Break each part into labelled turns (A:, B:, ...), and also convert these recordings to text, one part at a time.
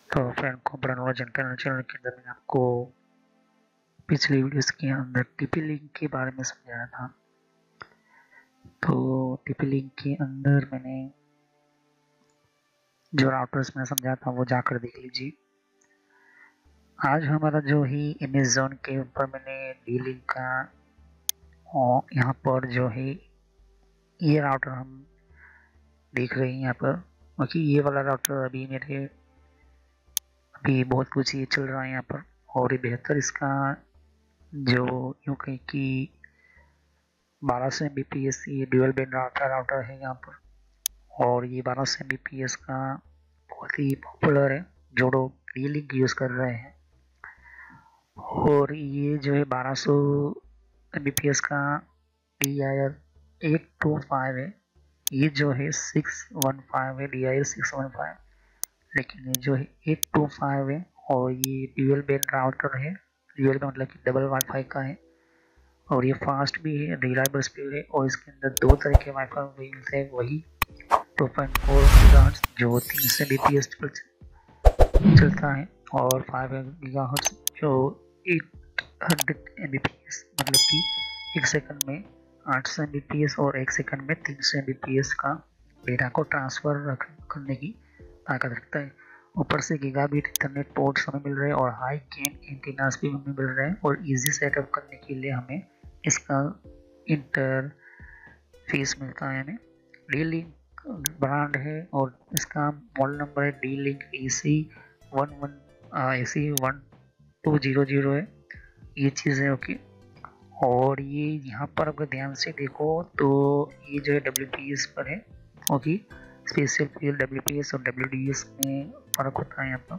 A: तो फ्रेंड को बड़ा चैनल के अंदर मैंने आपको पिछली वीडियोस के अंदर टीपी लिंक के बारे में समझाया था। तो टीपी लिंक के अंदर मैंने जो राउटर्स मैंने समझाया था वो जाकर देख लीजिए। आज हमारा जो ही इमेज जोन के ऊपर मैंने डी लिंक का और यहाँ पर जो है ये राउटर हम देख रहे हैं यहाँ पर, क्योंकि ये वाला राउटर अभी बहुत कुछ ये चल रहा है यहाँ पर। और ये बेहतर इसका जो यूँ कहें कि 1200 Mbps ये ड्यूअल बैंड राउटर है यहाँ पर। और ये 1200 Mbps का बहुत ही पॉपुलर है जो लोग डी लिंक यूज़ कर रहे हैं। और ये जो है 1200 Mbps का DIR825 है, ये जो है 615 है, DIR615। लेकिन ये जो है 825 है और ये ड्यूअल बैंड राउटर है। ड्यूअल का मतलब कि डबल वाईफाई का है और ये फास्ट भी है, रिलायबल स्पीड है। और इसके अंदर दो तरह के वाईफाई मिलते हैं, वही 2.4 गीगाहर्ट्ज जो 300 Mbps चलता है और 5 गीगाहर्ट्ज जो 800 Mbps मतलब कि एक सेकंड में 800 Mbps और एक सेकंड में 300 Mbps का डेटा को ट्रांसफ़र करने की ताकत रखता है। ऊपर से गीगाबिट इंटरनेट पोर्ट्स हमें मिल रहे हैं और हाई गेन एंटीनास भी हमें मिल रहे हैं। और इजी सेटअप करने के लिए हमें इसका इंटरफेस मिलता है। हमें डी लिंक ब्रांड है और इसका मॉडल नंबर है डी लिंक AC1200 है। ये चीज़ है ओके। और ये यहाँ पर अगर ध्यान से देखो तो ये जो है WPS पर है ओके। स्पेशल फील्ड WPS और WDS में फ़र्क होता है। यहाँ पर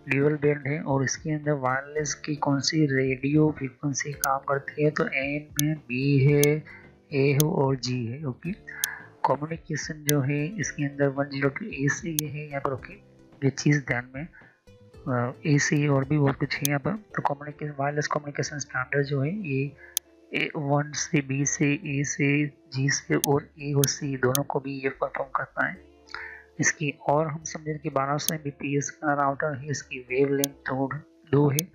A: ड्यूअल बैंड है और इसके अंदर वायरलेस की कौन सी रेडियो फ्रीक्वेंसी काम करती है तो N में B है, A है और G है ओके। कम्युनिकेशन जो है इसके अंदर 102 AC है यहाँ पर ओके। ये चीज़ ध्यान में AC और भी बहुत कुछ है यहाँ पर। तो कम्युनिकेशन वायरलेस कम्युनिकेशन स्टैंडर्ड जो है ये 1 से B से A से G से और A और C दोनों को भी ये परफॉर्म करता है। इसकी और हम समझें कि 1200 Mbps का राउटर है, इसकी वेवलेंथ 2 है।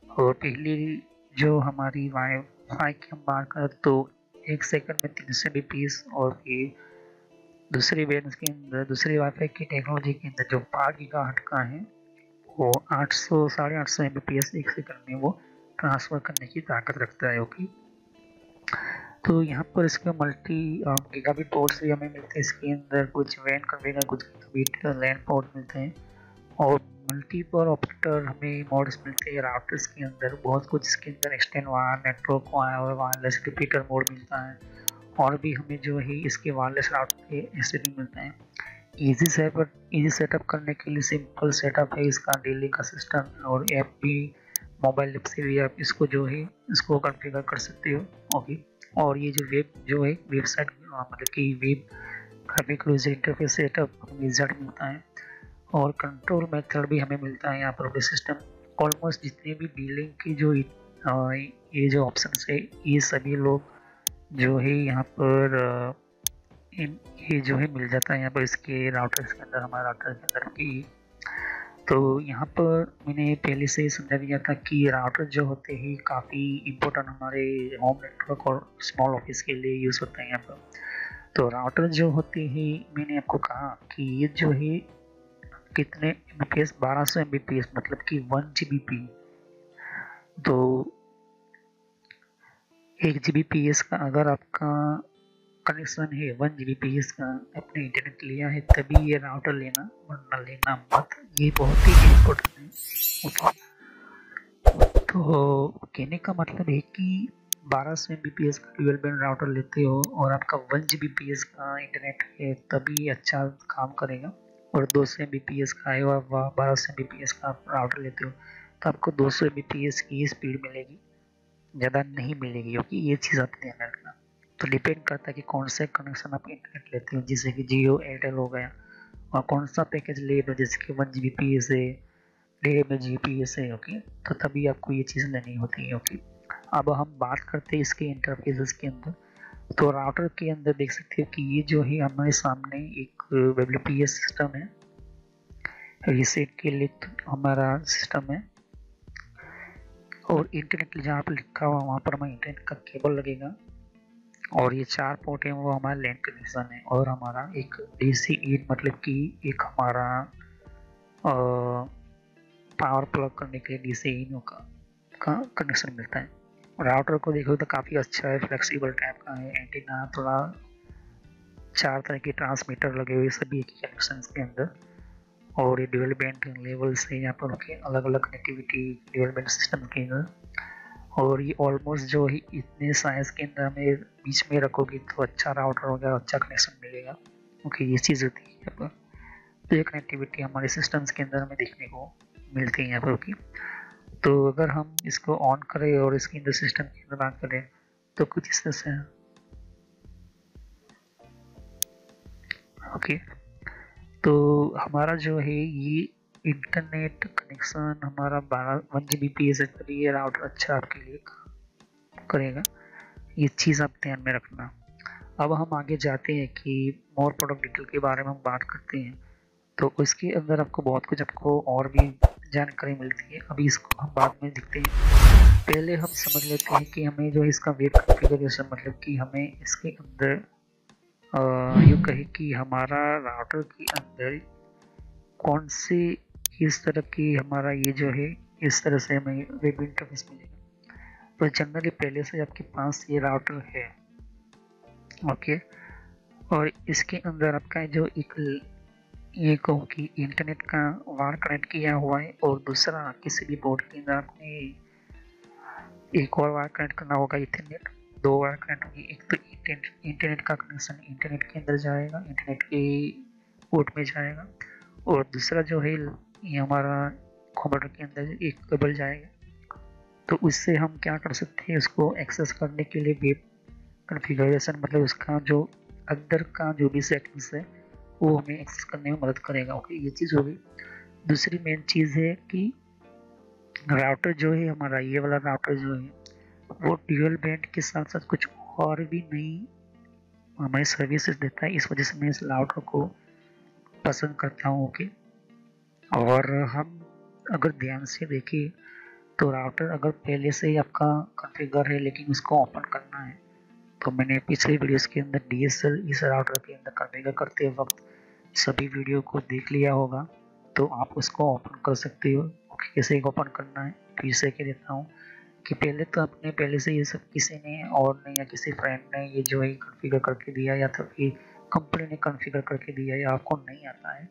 A: और पहली जो हमारी वाईफाई की हम बात करें तो एक सेकंड में 300 Mbps और फिर दूसरी बैंड के अंदर दूसरी वाईफाई की टेक्नोलॉजी के अंदर जो 5 गीगाहर्ट्ज का है वो 800 Mbps एक सेकंड में वो ट्रांसफ़र करने की ताकत रखता है ओके। तो यहाँ पर इसके मल्टी गीगाबिट पोर्ट्स भी हमें मिलते हैं। इसके अंदर कुछ वैन कन्वेयर कुछ गीगाबिट लैन पोर्ट मिलते हैं और मल्टीपल ऑपरेटर हमें मोड्स मिलते हैं। राउटर्स के अंदर बहुत कुछ इसके अंदर एक्सटेंड वायर नेटवर्क और वायरलेस रिपीटर मोड मिलता है। और भी हमें जो है इसके वायरलेस राउटर के एसटीडी मिलते हैं। इजी सेटअप करने के लिए सिंपल सेटअप है इसका डेली का सिस्टम और ऐप भी मोबाइल ऐप से भी आप इसको जो है इसको कॉन्फ़िगर कर सकते हो ओके। और ये जो है वेबसाइट मतलब कि web graphic user interface setup हमें रिजल्ट मिलता है और कंट्रोल मेथड भी हमें मिलता है। यहाँ पर सिस्टम ऑलमोस्ट जितने भी डीलिंग की जो ये जो ऑप्शन है ये सभी लोग जो है यहाँ पर ये जो है मिल जाता है यहाँ पर इसके राउटर्स के अंदर हमारे राउटर के अंदर की। तो यहाँ पर मैंने पहले से ही समझा दिया था कि राउटर जो होते हैं काफ़ी इम्पोर्टेंट हमारे होम नेटवर्क और स्मॉल ऑफिस के लिए यूज़ होते हैं यहाँ पर। तो राउटर जो होते हैं मैंने आपको कहा कि ये जो है कितने Mbps 1200 Mbps मतलब कि 1 Gbps। तो 1 Gbps का अगर आपका कनेक्शन है 1 Gbps का आपने इंटरनेट लिया है तभी ये राउटर लेना वरना लेना मत, ये बहुत ही इम्पोर्टेंट है ओके। तो कहने का मतलब है कि 1200 Mbps का ड्यूअल बैंड राउटर लेते हो और आपका 1 Gbps का इंटरनेट है तभी अच्छा काम करेगा। और 200 Mbps का है और 1200 Mbps का आप राउटर लेते हो तो आपको 200 Mbps की स्पीड मिलेगी, ज़्यादा नहीं मिलेगी क्योंकि ये चीज़ आप ध्यान रखना। तो डिपेंड करता है कि कौन से कनेक्शन आप इंटरनेट लेते हो, जैसे कि जियो एयरटेल हो गया और कौन सा पैकेज ले लो जैसे कि 1 Gbps है 1.5 Gbps है ओके। तो तभी आपको ये चीज़ लेनी होती है ओके। अब हम बात करते हैं इसके इंटरफेसेस के अंदर। तो राउटर के अंदर देख सकते हो कि ये जो है हमारे सामने एक WPS सिस्टम है। रीसेट के लिए हमारा सिस्टम है, और इंटरनेट जहाँ पर लिखा हुआ वहाँ पर हमारा इंटरनेट का केबल लगेगा, और ये 4 पोर्ट है वो हमारा लैन कनेक्शन है, और हमारा एक DC इन मतलब कि एक हमारा पावर प्लग करने के लिए DC इन का कनेक्शन मिलता है। राउटर को देखो तो काफ़ी अच्छा है, फ्लेक्सिबल टाइप का है, एंटीना थोड़ा 4 तरह के ट्रांसमीटर लगे हुए सभी एक ही कनेक्शन के अंदर, और ये ड्यूल बैंड लेवल से यहाँ पर रखे अलग अलग कनेक्टिविटी ड्यूल बैंड सिस्टम के अंदर। और ये ऑलमोस्ट जो है इतने साइज के अंदर में बीच में रखोगे तो अच्छा राउटर होगा, अच्छा कनेक्शन मिलेगा। ओके, ये चीज़ होती है यहाँ पर। तो ये कनेक्टिविटी हमारे सिस्टम्स के अंदर में देखने को मिलती है यहाँ पर। ओके, तो अगर हम इसको ऑन करें और इसके अंदर सिस्टम के अंदर बात करें तो कुछ इस तरह से है। ओके, तो हमारा जो है ये इंटरनेट कनेक्शन हमारा 1 Gbps है, तो ये राउटर अच्छा आपके लिए करेगा, ये चीज़ आप ध्यान में रखना। अब हम आगे जाते हैं कि मोर प्रोडक्ट डिटेल के बारे में हम बात करते हैं, तो इसके अंदर आपको बहुत कुछ आपको और भी जानकारी मिलती है। अभी इसको हम बाद में देखते हैं, पहले हम समझ लेते हैं कि हमें जो इसका वेब कॉन्फ़िगरेशन मतलब कि हमें इसके अंदर यूँ कहे कि हमारा राउटर के अंदर कौन सी किस तरह की हमारा ये जो है इस तरह से हमें वेब इंटरफेस मिलेगा। तो जनरली पहले से आपके पास ये राउटर है। ओके, और इसके अंदर आपका जो ये कहूँ कि इंटरनेट का वायर कनेक्ट किया हुआ है, और दूसरा किसी भी बोर्ड के अंदर आपने एक और वायर कनेक्ट करना होगा, इथरनेट 2 वायर कनेक्ट होगी। एक तो इंटरनेट का कनेक्शन इंटरनेट के अंदर जाएगा, इंटरनेट के पोर्ट में जाएगा, और दूसरा जो है ये हमारा कंप्यूटर के अंदर एक केबल जाएगा। तो उससे हम क्या कर सकते हैं, उसको एक्सेस करने के लिए वेब कॉन्फ़िगरेशन मतलब उसका जो अंदर का जो भी सेटिंग्स है वो हमें एक्सेस करने में मदद करेगा। ओके, ये चीज़ होगी। दूसरी मेन चीज़ है कि राउटर जो है हमारा ये वाला राउटर जो है वो ड्यूल बैंड के साथ साथ कुछ और भी नई हमारी सर्विसेज देता है, इस वजह से मैं इस राउटर को पसंद करता हूँ। ओके, और हम अगर ध्यान से देखें तो राउटर अगर पहले से ही आपका कॉन्फ़िगर है लेकिन उसको ओपन करना है, तो मैंने पिछले वीडियोस के अंदर DSL इस राउटर के अंदर कॉन्फ़िगर करते वक्त सभी वीडियो को देख लिया होगा, तो आप उसको ओपन कर सकते हो। ओके, कैसे ओपन करना है फिर से कह देता हूँ कि पहले से ये सब किसी ने और ने या किसी फ्रेंड ने ये जो है कॉन्फ़िगर करके दिया या तो फिर कंपनी ने कॉन्फ़िगर करके दिया या आपको नहीं आता है,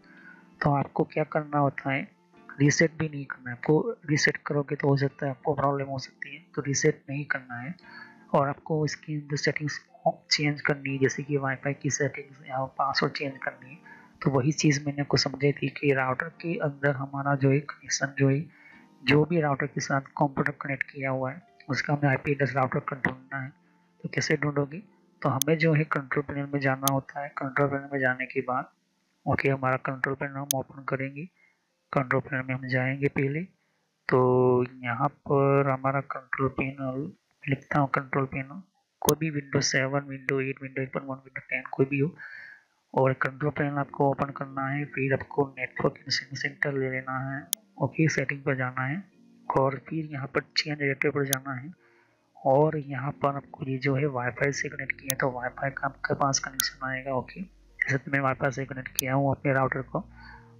A: तो आपको क्या करना होता है, रीसेट भी नहीं करना है। आपको रीसेट करोगे तो हो सकता है आपको प्रॉब्लम हो सकती है, तो रीसेट नहीं करना है। और आपको इसकी अंदर सेटिंग्स चेंज करनी है, जैसे कि वाईफाई की सेटिंग्स या पासवर्ड चेंज करनी है। तो वही चीज़ मैंने आपको समझाई थी कि राउटर के अंदर हमारा जो है कनेक्शन जो है जो भी राउटर के साथ कंप्यूटर कनेक्ट किया हुआ है उसका हमें IP एड्रेस राउटर का ढूंढना है। तो कैसे ढूंढोगे, तो हमें जो है कंट्रोल पैनल में जाना होता है। कंट्रोल पैनल में जाने के बाद ओके हमारा कंट्रोल पैनल हम ओपन करेंगे। कंट्रोल पैनल में हम जाएंगे पहले, तो यहाँ पर हमारा कंट्रोल पैनल लिखता हूँ, कंट्रोल पैनल कोई भी विंडो 7 विंडो 8 विंडो 8.1 विंडो 10 कोई भी हो, और कंट्रोल पैनल आपको ओपन करना है। फिर आपको नेटवर्क सेंटर ले लेना है। ओके, सेटिंग पर जाना है और फिर यहाँ पर चेंज डायरेक्टरी पर जाना है, और यहाँ पर आपको ये जो है वाईफाई से कनेक्ट किया तो वाईफाई का आपके पास कनेक्शन आएगा। ओके, जैसे तो मैं वाईफाई से कनेक्ट किया हूँ अपने राउटर को,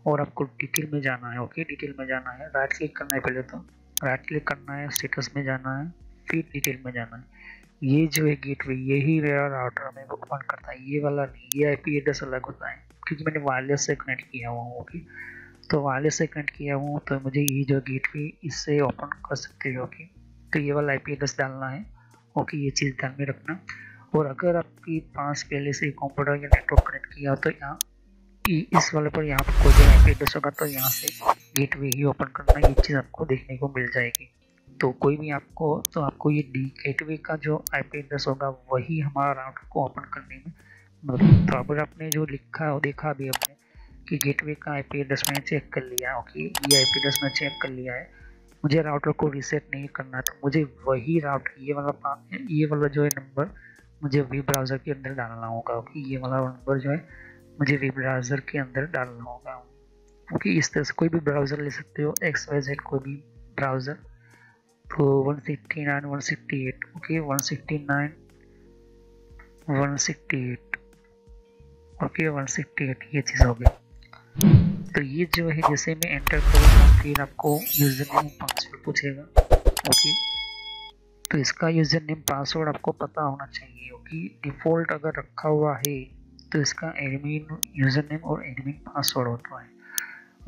A: और आपको डिटेल में जाना है। ओके, डिटेल में जाना है, राइट क्लिक करना है, पहले तो राइट क्लिक करना है, स्टेटस में जाना है, फिर डिटेल में जाना है। ये जो है गेटवे यही मेरा राउटर में ओपन करता है, ये वाला नहीं, ये IP एड्रेस अलग होता है क्योंकि मैंने वायरलेस से कनेक्ट किया हुआ हूँ। ओके, तो वायरलेस से कनेक्ट किया हूँ तो मुझे ये जो गेटवे इससे ओपन कर सकते हो। ओके, तो ये वाला IP एड्रेस डालना है। ओके, ये चीज़ ध्यान में रखना। और अगर आपके पास पहले से कंप्यूटर या नेटवर्क कनेक्ट किया हो तो यहाँ इस वाले पर यहाँ पर कोई भी IP एड्रेस होगा तो यहाँ से गेटवे ही ओपन करना, ये चीज़ आपको देखने को मिल जाएगी। तो कोई भी आपको ये गेटवे का जो IP एड्रेस होगा वही हमारा राउटर को ओपन करने में मतलब। तो अगर आपने जो लिखा हो देखा भी आपने कि गेटवे का IP एड्रेस मैंने चेक कर लिया। ओके, ये IP एड्रेस मैंने चेक कर लिया है, मुझे राउटर को रीसेट नहीं करना, तो मुझे वही राउटर ये वाला जो है नंबर मुझे वेब ब्राउज़र के अंदर डालना होगा। ओके, ये वाला नंबर जो है मुझे वेब ब्राउज़र के अंदर डालना होगा। ओके। इस तरह से कोई भी ब्राउज़र ले सकते हो, XYZ कोई भी ब्राउज़र। तो 169 168 ओके, 169 168 ओके, 168 ये चीज़ हो गई। तो ये जो है जैसे मैं एंटर करूँगा फिर आपको यूज़र नेम पासवर्ड पूछेगा। ओके, तो इसका यूज़र नेम पासवर्ड आपको पता होना चाहिए। ओके, डिफ़ॉल्ट अगर रखा हुआ है तो इसका एडमिन यूज़र नेम और एडमिन पासवर्ड होता है।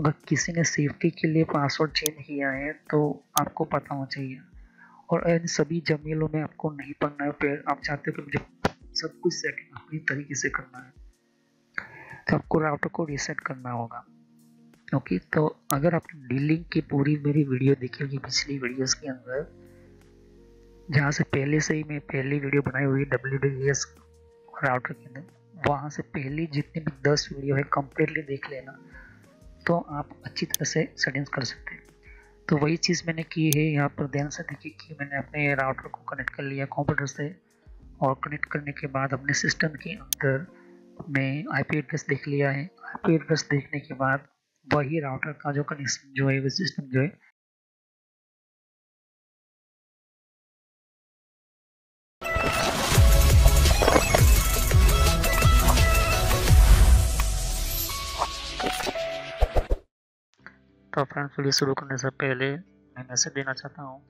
A: अगर किसी ने सेफ्टी के लिए पासवर्ड चेंज किया है तो आपको पता होना चाहिए। और इन सभी जमीलों में आपको नहीं पढ़ना है, फिर आप चाहते हो कि मुझे सब कुछ सेटिंग अपनी तरीके से करना है तो आपको राउटर को रीसेट करना होगा। ओके, तो अगर आपने डीलिंक की पूरी मेरी वीडियो देखी होगी पिछली वीडियोस के अंदर, जहाँ से पहले से ही मैं पहली वीडियो बनाई हुई WDS राउटर के अंदर, वहाँ से पहली जितनी भी 10 वीडियो है कम्प्लीटली देख लेना, तो आप अच्छी तरह से सेटिंग्स कर सकते हैं। तो वही चीज़ मैंने की है। यहाँ पर ध्यान से देखिए कि मैंने अपने राउटर को कनेक्ट कर लिया कंप्यूटर से, और कनेक्ट करने के बाद अपने सिस्टम के अंदर मैं IP एड्रेस देख लिया है। IP एड्रेस देखने के बाद वही राउटर का जो कनेक्शन जो है, वो सिस्टम जो है तो फ्रेंड्स, वीडियो शुरू करने से पहले मैं मैसेज देना चाहता हूँ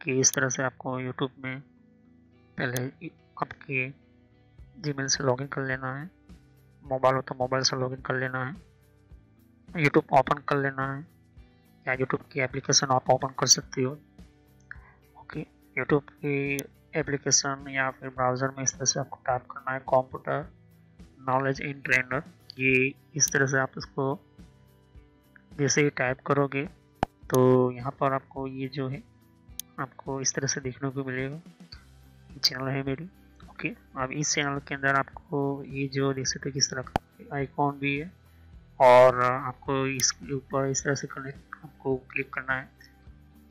A: कि इस तरह से आपको यूट्यूब में पहले आपके जीमेल से लॉगिन कर लेना है। मोबाइल हो तो मोबाइल से लॉगिन कर लेना है, यूट्यूब ओपन कर लेना है, या यूट्यूब की एप्लीकेशन आप ओपन कर सकते हो। ओके, यूट्यूब की एप्लीकेशन या फिर ब्राउज़र में इस तरह से आपको टाइप करना है कंप्यूटर नॉलेज इन ट्रेनर। ये इस तरह से आप इसको जैसे ही टाइप करोगे तो यहाँ पर आपको ये जो है आपको इस तरह से देखने को मिलेगा। चैनल है मेरी। ओके, अब इस चैनल के अंदर आपको ये जो देख सकते हो किस तरह का आइकॉन भी है, और आपको इसके ऊपर इस तरह से कनेक्ट आपको क्लिक करना है।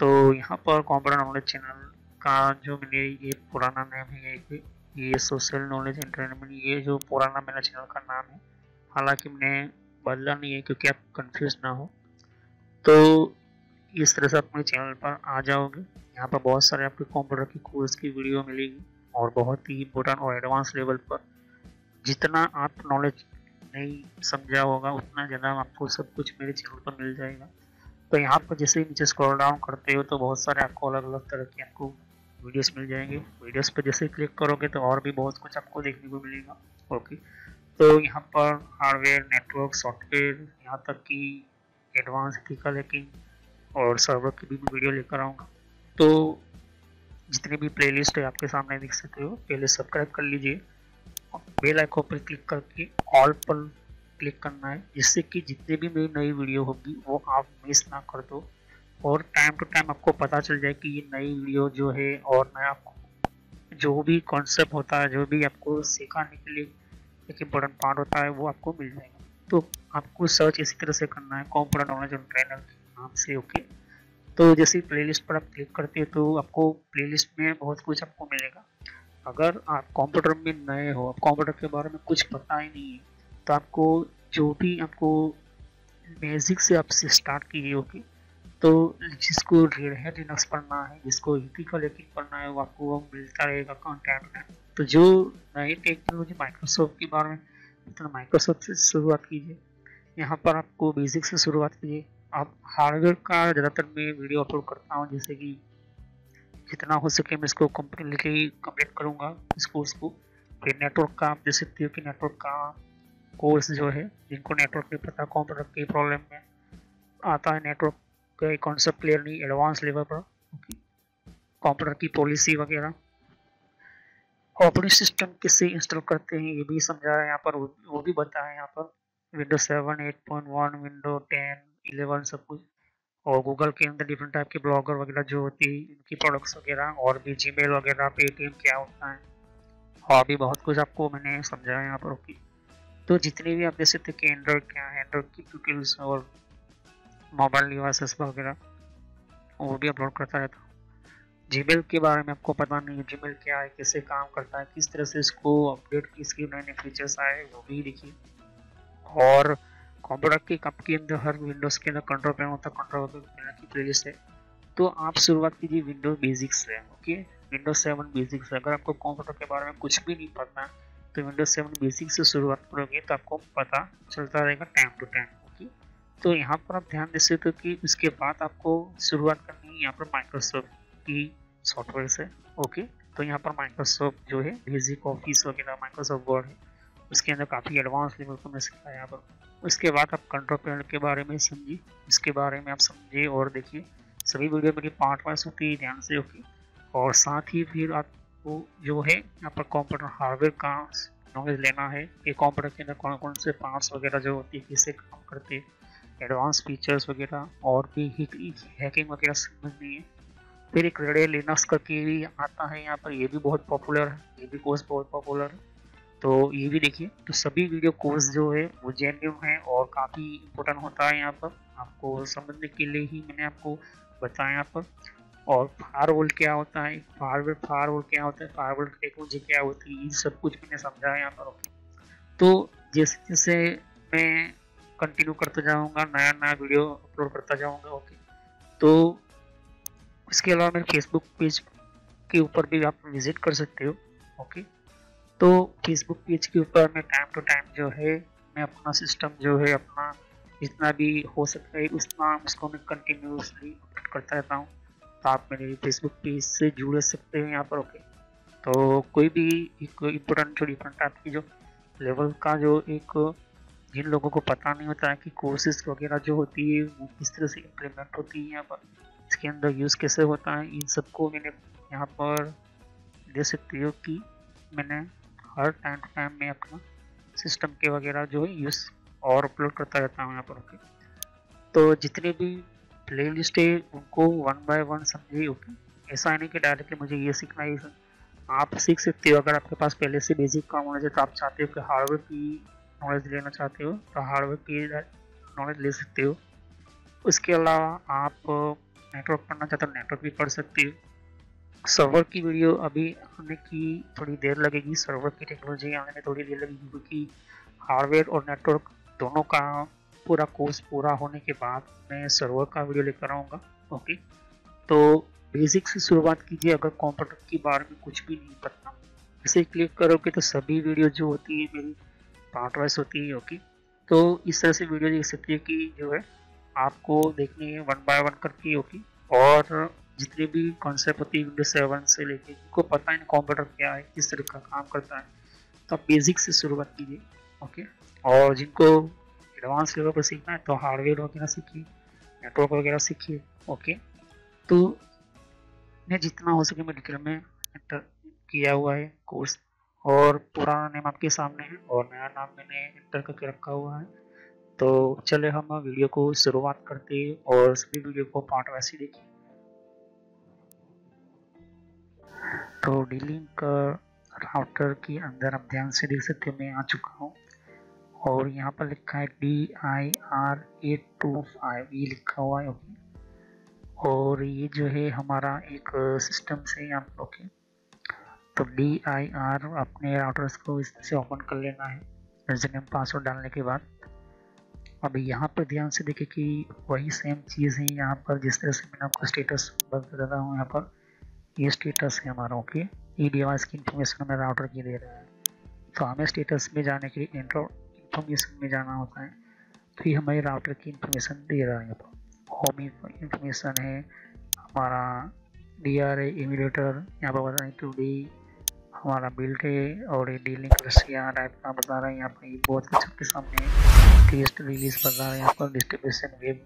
A: तो यहाँ पर कंप्यूटर नॉलेज चैनल का जो मैंने ये पुराना नाम है, ये सोशल नॉलेज एंटरटेनमेंट, ये जो पुराना मेरा चैनल का नाम है, हालांकि मैंने बदला नहीं है क्योंकि आप कंफ्यूज ना हो। तो इस तरह से आप मेरे चैनल पर आ जाओगे। यहाँ पर बहुत सारे आपके कंप्यूटर की कोर्स की वीडियो मिलेगी, और बहुत ही इम्पोर्टेंट और एडवांस लेवल पर जितना आप नॉलेज नहीं समझा होगा उतना ज़्यादा आपको सब कुछ मेरे चैनल पर मिल जाएगा। तो यहाँ पर जैसे ही नीचे स्क्रॉल डाउन करते हो तो बहुत सारे आपको अलग अलग तरह की आपको वीडियोस मिल जाएंगे। वीडियोस पर जैसे क्लिक करोगे तो और भी बहुत कुछ आपको देखने को मिलेगा। ओके, तो यहाँ पर हार्डवेयर, नेटवर्क, सॉफ्टवेयर, यहाँ तक कि एडवांस एथिकल हैकिंग और सर्वर की भी वीडियो लेकर आऊँगा। तो जितनी भी प्लेलिस्ट है आपके सामने देख सकते हो। पहले सब्सक्राइब कर लीजिए, बेल आइकन पर क्लिक करके ऑल पर क्लिक करना है, जिससे कि जितनी भी मेरी नई वीडियो होगी वो आप मिस ना कर दो, और टाइम टू टाइम आपको पता चल जाए कि ये नई वीडियो जो है, और नया जो भी कॉन्सेप्ट होता है, जो भी आपको सिखाने के लिए एक इम्पोर्टेंट पार्ट होता है, वो आपको मिल जाएगा। तो आपको सर्च इसी तरह से करना है कंप्यूटर नॉलेज एंड ट्रेनर के नाम से। ओके, तो जैसे प्लेलिस्ट पर आप क्लिक करते हो तो आपको प्लेलिस्ट में बहुत कुछ आपको मिलेगा। अगर आप कंप्यूटर में नए हो, आप कंप्यूटर के बारे में कुछ पता ही नहीं है, तो आपको जो भी आपको बेसिक से आपसे स्टार्ट कीजिए। ओके, तो जिसको रेड हैट लिनक्स पढ़ना है, जिसको एथिकल हैकिंग पढ़ना है, वो आपको वो मिलता रहेगा कंटेंट। तो जो नई टेक्नोलॉजी माइक्रोसॉफ्ट के बारे में, तो माइक्रोसॉफ्ट से शुरुआत कीजिए। यहाँ पर आपको बेसिक से शुरुआत कीजिए। आप हार्डवेयर का ज़्यादातर मैं वीडियो अपलोड करता हूँ, जैसे कि जितना हो सके मैं इसको कम्प्लीटली कंप्लीट करूँगा इस कोर्स को। फिर नेटवर्क का आप देख सकते हो कि नेटवर्क का कोर्स जो है, जिनको नेटवर्क नहीं पता, कंप्यूटर की प्रॉब्लम में आता है, नेटवर्क का कॉन्सेप्ट क्लियर नहीं, एडवांस लेवल पर कंप्यूटर की पॉलिसी वगैरह, ऑपरेटिंग सिस्टम किससे इंस्टॉल करते हैं ये भी समझा है यहाँ पर, वो भी बताया है यहाँ पर। विंडोज 7, 8.1, विंडो 10, 11 सब कुछ, और गूगल के अंदर डिफरेंट टाइप के ब्लॉगर वगैरह जो होती है, इनकी प्रोडक्ट्स वगैरह, और भी जीमेल वगैरह, पेटीएम क्या होता है, और भी बहुत कुछ आपको मैंने समझाया यहाँ पर। ओके, तो जितने भी आप देख सकते हैं कि एंड्रॉइड क्या है, एंड्रॉइड की ट्यूटोरियल्स और मोबाइल डिवाइसेस वगैरह वो भी अपलोड करता रहता हूँ। जीमेल के बारे में आपको पता नहीं है, जीमेल क्या है, कैसे काम करता है, किस तरह से इसको अपडेट की, इसके नए नए फीचर्स आए वो भी देखिए। और कंप्यूटर के कप के अंदर हर विंडोज के अंदर कंट्रोल पैनल होता है, कंट्रोल पैनल की प्लेलिस्ट है। तो आप शुरुआत कीजिए विंडोज बेसिक से। ओके, विंडोज 7 बेसिक से। अगर आपको कंप्यूटर के बारे में कुछ भी नहीं पता तो विंडोज 7 बेसिक से शुरुआत करोगे तो आपको पता चलता रहेगा टाइम टू टाइम। ओके, तो यहाँ पर आप ध्यान दे सकते हो कि उसके बाद आपको शुरुआत करनी है यहाँ पर माइक्रोसॉफ्ट की सॉफ्टवेयर से। ओके, तो यहाँ पर माइक्रोसॉफ्ट जो है बेसिक ऑफिस वगैरह माइक्रोसॉफ्ट वर्ड है, उसके अंदर काफ़ी एडवांस लेवल को मैं सिखाया यहाँ पर। उसके बाद आप कंट्रोल पैनल के बारे में समझिए, इसके बारे में आप समझिए और देखिए। सभी वीडियो मेरी पार्ट वाइज होती है, ध्यान से। ओके, और साथ ही फिर आपको जो है यहाँ पर कंप्यूटर हार्डवेयर का नॉलेज लेना है कि कंप्यूटर के अंदर कौन कौन से पार्ट्स वगैरह जो होती है, कैसे काम करते हैं, एडवांस फीचर्स वगैरह, और भी हैकिंग वगैरह समझनी है। फिर एक रेड लिनक्स करके भी आता है यहाँ पर, ये भी बहुत पॉपुलर है, ये भी कोर्स बहुत पॉपुलर है, तो ये भी देखिए। तो सभी वीडियो कोर्स जो है वो जेन्युइन है और काफ़ी इम्पोर्टेंट होता है यहाँ पर, आपको समझने के लिए ही मैंने आपको बताया यहाँ पर। और फायरवॉल क्या होता है, फायरवॉल क्या होता है, फायरवॉल टेक्नोलॉजी क्या होती है, ये सब कुछ मैंने समझाया यहाँ पर। ओके, तो जैसे जैसे मैं कंटिन्यू करता जाऊँगा, नया नया वीडियो अपलोड करता जाऊँगा। ओके, तो इसके अलावा मेरे फेसबुक पेज के ऊपर भी आप विजिट कर सकते हो। ओके, तो फेसबुक पेज के ऊपर मैं टाइम टू टाइम जो है मैं अपना सिस्टम जो है अपना जितना भी हो सकता है उतना उसको मैं कंटिन्यूसली अपडेट करता रहता हूँ। तो आप मेरे फेसबुक पेज से जुड़ सकते हैं यहाँ पर। ओके, तो कोई भी एक इम्पोर्टेंट जो डिफरेंट टाइप की जो लेवल का जो एक जिन लोगों को पता नहीं होता है कि कोर्सेज वगैरह जो होती है वो किस तरह से इम्प्लीमेंट होती है यहाँ पर, इसके अंदर यूज़ कैसे होता है, इन सबको मैंने यहाँ पर दे सकती हो कि मैंने हर टाइम टू टाइम में अपना सिस्टम के वगैरह जो है यूज़ और अपलोड करता रहता हूँ यहाँ पर। ओके, तो जितने भी प्ले लिस्ट है उनको वन बाय वन समझिए। ओके, ऐसा है नहीं कि डायरेक्टली मुझे ये सीखना है, आप सीख सकते हो। अगर आपके पास पहले से बेसिक का नॉलेज है तो आप चाहते हो कि हार्डवेयर की नॉलेज लेना चाहते हो तो हार्डवेयर की नॉलेज ले सकते हो। उसके अलावा आप नेटवर्क पढ़ना चाहते हो नेटवर्क भी पढ़ सकते हो। सर्वर की वीडियो अभी आने की थोड़ी देर लगेगी, सर्वर की टेक्नोलॉजी आने में थोड़ी देर लगेगी, क्योंकि हार्डवेयर और नेटवर्क दोनों का पूरा कोर्स पूरा होने के बाद मैं सर्वर का वीडियो लेकर आऊँगा। ओके, तो बेसिक से शुरुआत कीजिए। अगर कंप्यूटर के बारे में कुछ भी नहीं पता, इसे क्लिक करोगे तो सभी वीडियो जो होती है मेरी पार्ट वाइज होती है। ओके, तो इस तरह से वीडियो देख सकती है कि जो है आपको देखनी है वन बाय वन करके। ओके, और जितने भी कॉन्सेप्ट होती है विंडोज 7 से लेके, जिनको पता है कंप्यूटर क्या है, किस तरह का काम करता है, तो आप बेसिक से शुरुआत कीजिए। ओके, और जिनको एडवांस लेवल पर सीखना है तो हार्डवेयर वगैरह सीखिए, नेटवर्क वगैरह सीखिए। ओके, तो मैं जितना हो सके मेडिकल में एंटर किया हुआ है कोर्स, और पुराना नेम आपके सामने है और नया नाम मैंने एंटर करके रखा हुआ है। तो चले हम वीडियो को शुरुआत करते हैं और सभी वीडियो को पार्ट वाइज ही देखिए। तो डी-लिंक राउटर के अंदर आप ध्यान से देख सकते हो मैं आ चुका हूँ, और यहाँ पर लिखा है DIR825 ये लिखा हुआ है। ओके, और ये जो है हमारा एक सिस्टम से यहाँ पर। ओके, तो DIR अपने राउटर्स को इस से ओपन कर लेना है यूजरनेम पासवर्ड डालने के बाद। अब यहाँ पर ध्यान से देखिए कि वही सेम चीज़ है यहाँ पर, जिस तरह से मैंने आपको स्टेटस बता रहा हूँ। यहाँ पर ये स्टेटस है हमारा। ओके, ये डिवाइस की इन्फॉर्मेशन हमें राउटर की दे रहा है, तो हमें स्टेटस में जाने के लिए इन्फॉर्मेशन में जाना होता है, तो ये हमारे राउटर की इन्फॉर्मेशन दे रहा है। होम इन्फॉर्मेशन है हमारा, DRA इम्यूलेटर यहाँ पर बता रहे हैं, 2D हमारा बिल्ड है, और ये डी-लिंक रशिया टाइप का बता रहा है यहाँ पर। ये बहुत कुछ आपके सामने टेस्ट रिलीज बता रहा है यहाँ पर, डिस्ट्रीब्यूशन वेब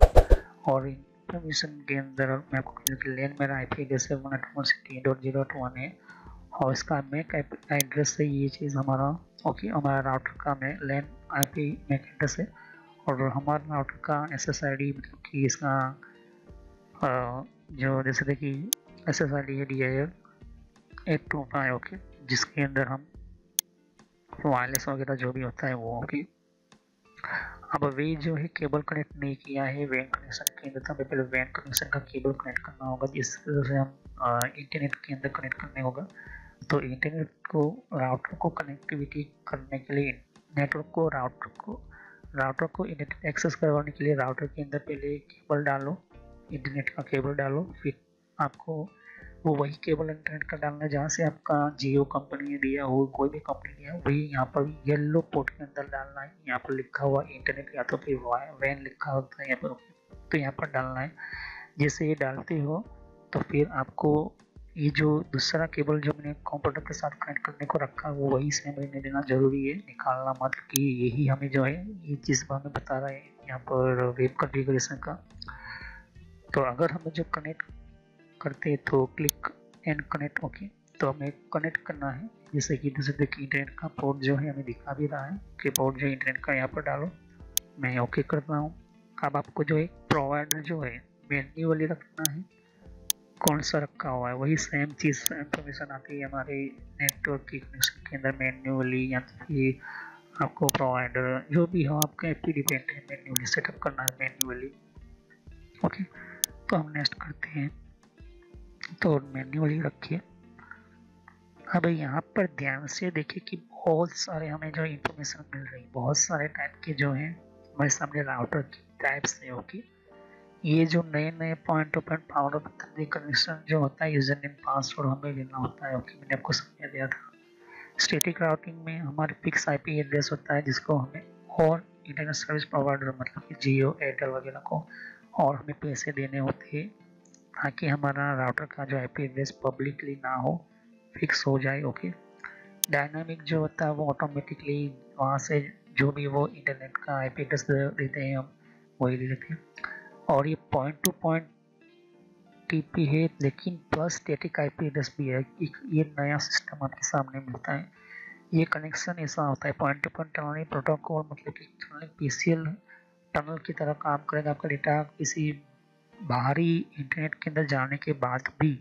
A: और इन्फॉर्मेशन के अंदर मैं आपको लेन मेरा IP एड्रेस 192.168.0.1 है, और इसका मैक एड्रेस है ये चीज़ हमारा। ओके, हमारा राउटर का लेन IP मैक एड्रेस है, और हमारा राउटर का SSID मतलब कि इसका जो जैसे देखिए SSID है DIR825। ओके, जिसके अंदर हम वायरलेस वगैरह जो भी होता है वो। ओके, अब वे जो है केबल कनेक्ट नहीं किया है वैन कनेक्शन के अंदर, तो हमें पहले वैन कनेक्शन का केबल कनेक्ट करना होगा, जिस तरह से हम इंटरनेट के अंदर कनेक्ट करने होगा। तो इंटरनेट को राउटर को कनेक्टिविटी करने के लिए नेटवर्क को राउटर को राउटर को इंटरनेट एक्सेस करवाने के लिए राउटर के अंदर पहले केबल डालो, इंटरनेट का केबल डालो, फिर आपको वो वही केबल इंटरनेट का डालना है जहाँ से आपका जियो कंपनी ने दिया हो, कोई भी कंपनी दिया हो, वही यहाँ पर येलो पोर्ट के अंदर डालना है। यहाँ पर लिखा हुआ इंटरनेट या तो फिर वैन लिखा होता है यहाँ पर, तो यहाँ पर डालना है। जैसे ये डालते हो तो फिर आपको ये जो दूसरा केबल जो मैंने कंप्यूटर के साथ कनेक्ट करने को रखा वो वही सेम रहने देना जरूरी है, निकालना मत कि यही हमें जो है ये चीज़ हमें बता रहा है यहाँ पर वेब कॉन्फ़िगरेशन का। तो अगर हमें जो कनेक्ट करते हैं तो क्लिक एंड कनेक्ट, ओके। तो हमें कनेक्ट करना है, जैसे कि दूसरे देखिए इंटरनेट का पोर्ट जो है हमें दिखा भी रहा है कि पोर्ट जो इंटरनेट का यहाँ पर डालो, मैं ओके करता हूँ। अब आपको जो है प्रोवाइडर जो है मैन्युअली रखना है, कौन सा रखा हुआ है वही सेम चीज़ इंफॉर्मेशन आती है हमारे नेटवर्क की कनेक्शन के अंदर मैन्युअली, या फिर आपको प्रोवाइडर जो भी हो आपका ऐप पे डिपेंड है, मैन्युअली सेटअप करना है मैन्युअली, ओके। तो हम नेक्स्ट करते हैं, तो मैन्युअली रखिए। अब यहाँ पर ध्यान से देखिए कि बहुत सारे हमें जो इंफॉर्मेशन मिल रही है, बहुत सारे टाइप के जो हैं हमारे सामने राउटर की टाइप्स है, ओके। ये जो नए नए point to point power of authority connection जो होता है यूजर नेम पासवर्ड हमें लेना होता है, ओके। मैंने आपको समझा दिया था। स्टैटिक राउटिंग में हमारे फिक्स आईपी एड्रेस होता है जिसको हमें और इंटरनेट सर्विस प्रोवाइडर मतलब कि जियो एयरटेल वगैरह को और हमें पैसे देने होते हैं ताकि हमारा राउटर का जो आईपी एड्रेस पब्लिकली ना हो, फिक्स हो जाए, ओके। डायनामिक जो होता है वो ऑटोमेटिकली वहाँ से जो भी वो इंटरनेट का आईपी एड्रेस देते हैं हम वही ले लेते हैं। और ये पॉइंट टू पॉइंट टीपी है, लेकिन प्लस स्टैटिक आईपी एड्रेस भी है। ये नया सिस्टम आपके सामने मिलता है। ये कनेक्शन ऐसा होता है point to point tunnelling protocol, मतलब कि टनलिंग पीसीएल टनल की तरह काम करेगा। आपका डेटा किसी बाहरी इंटरनेट के अंदर जाने के बाद भी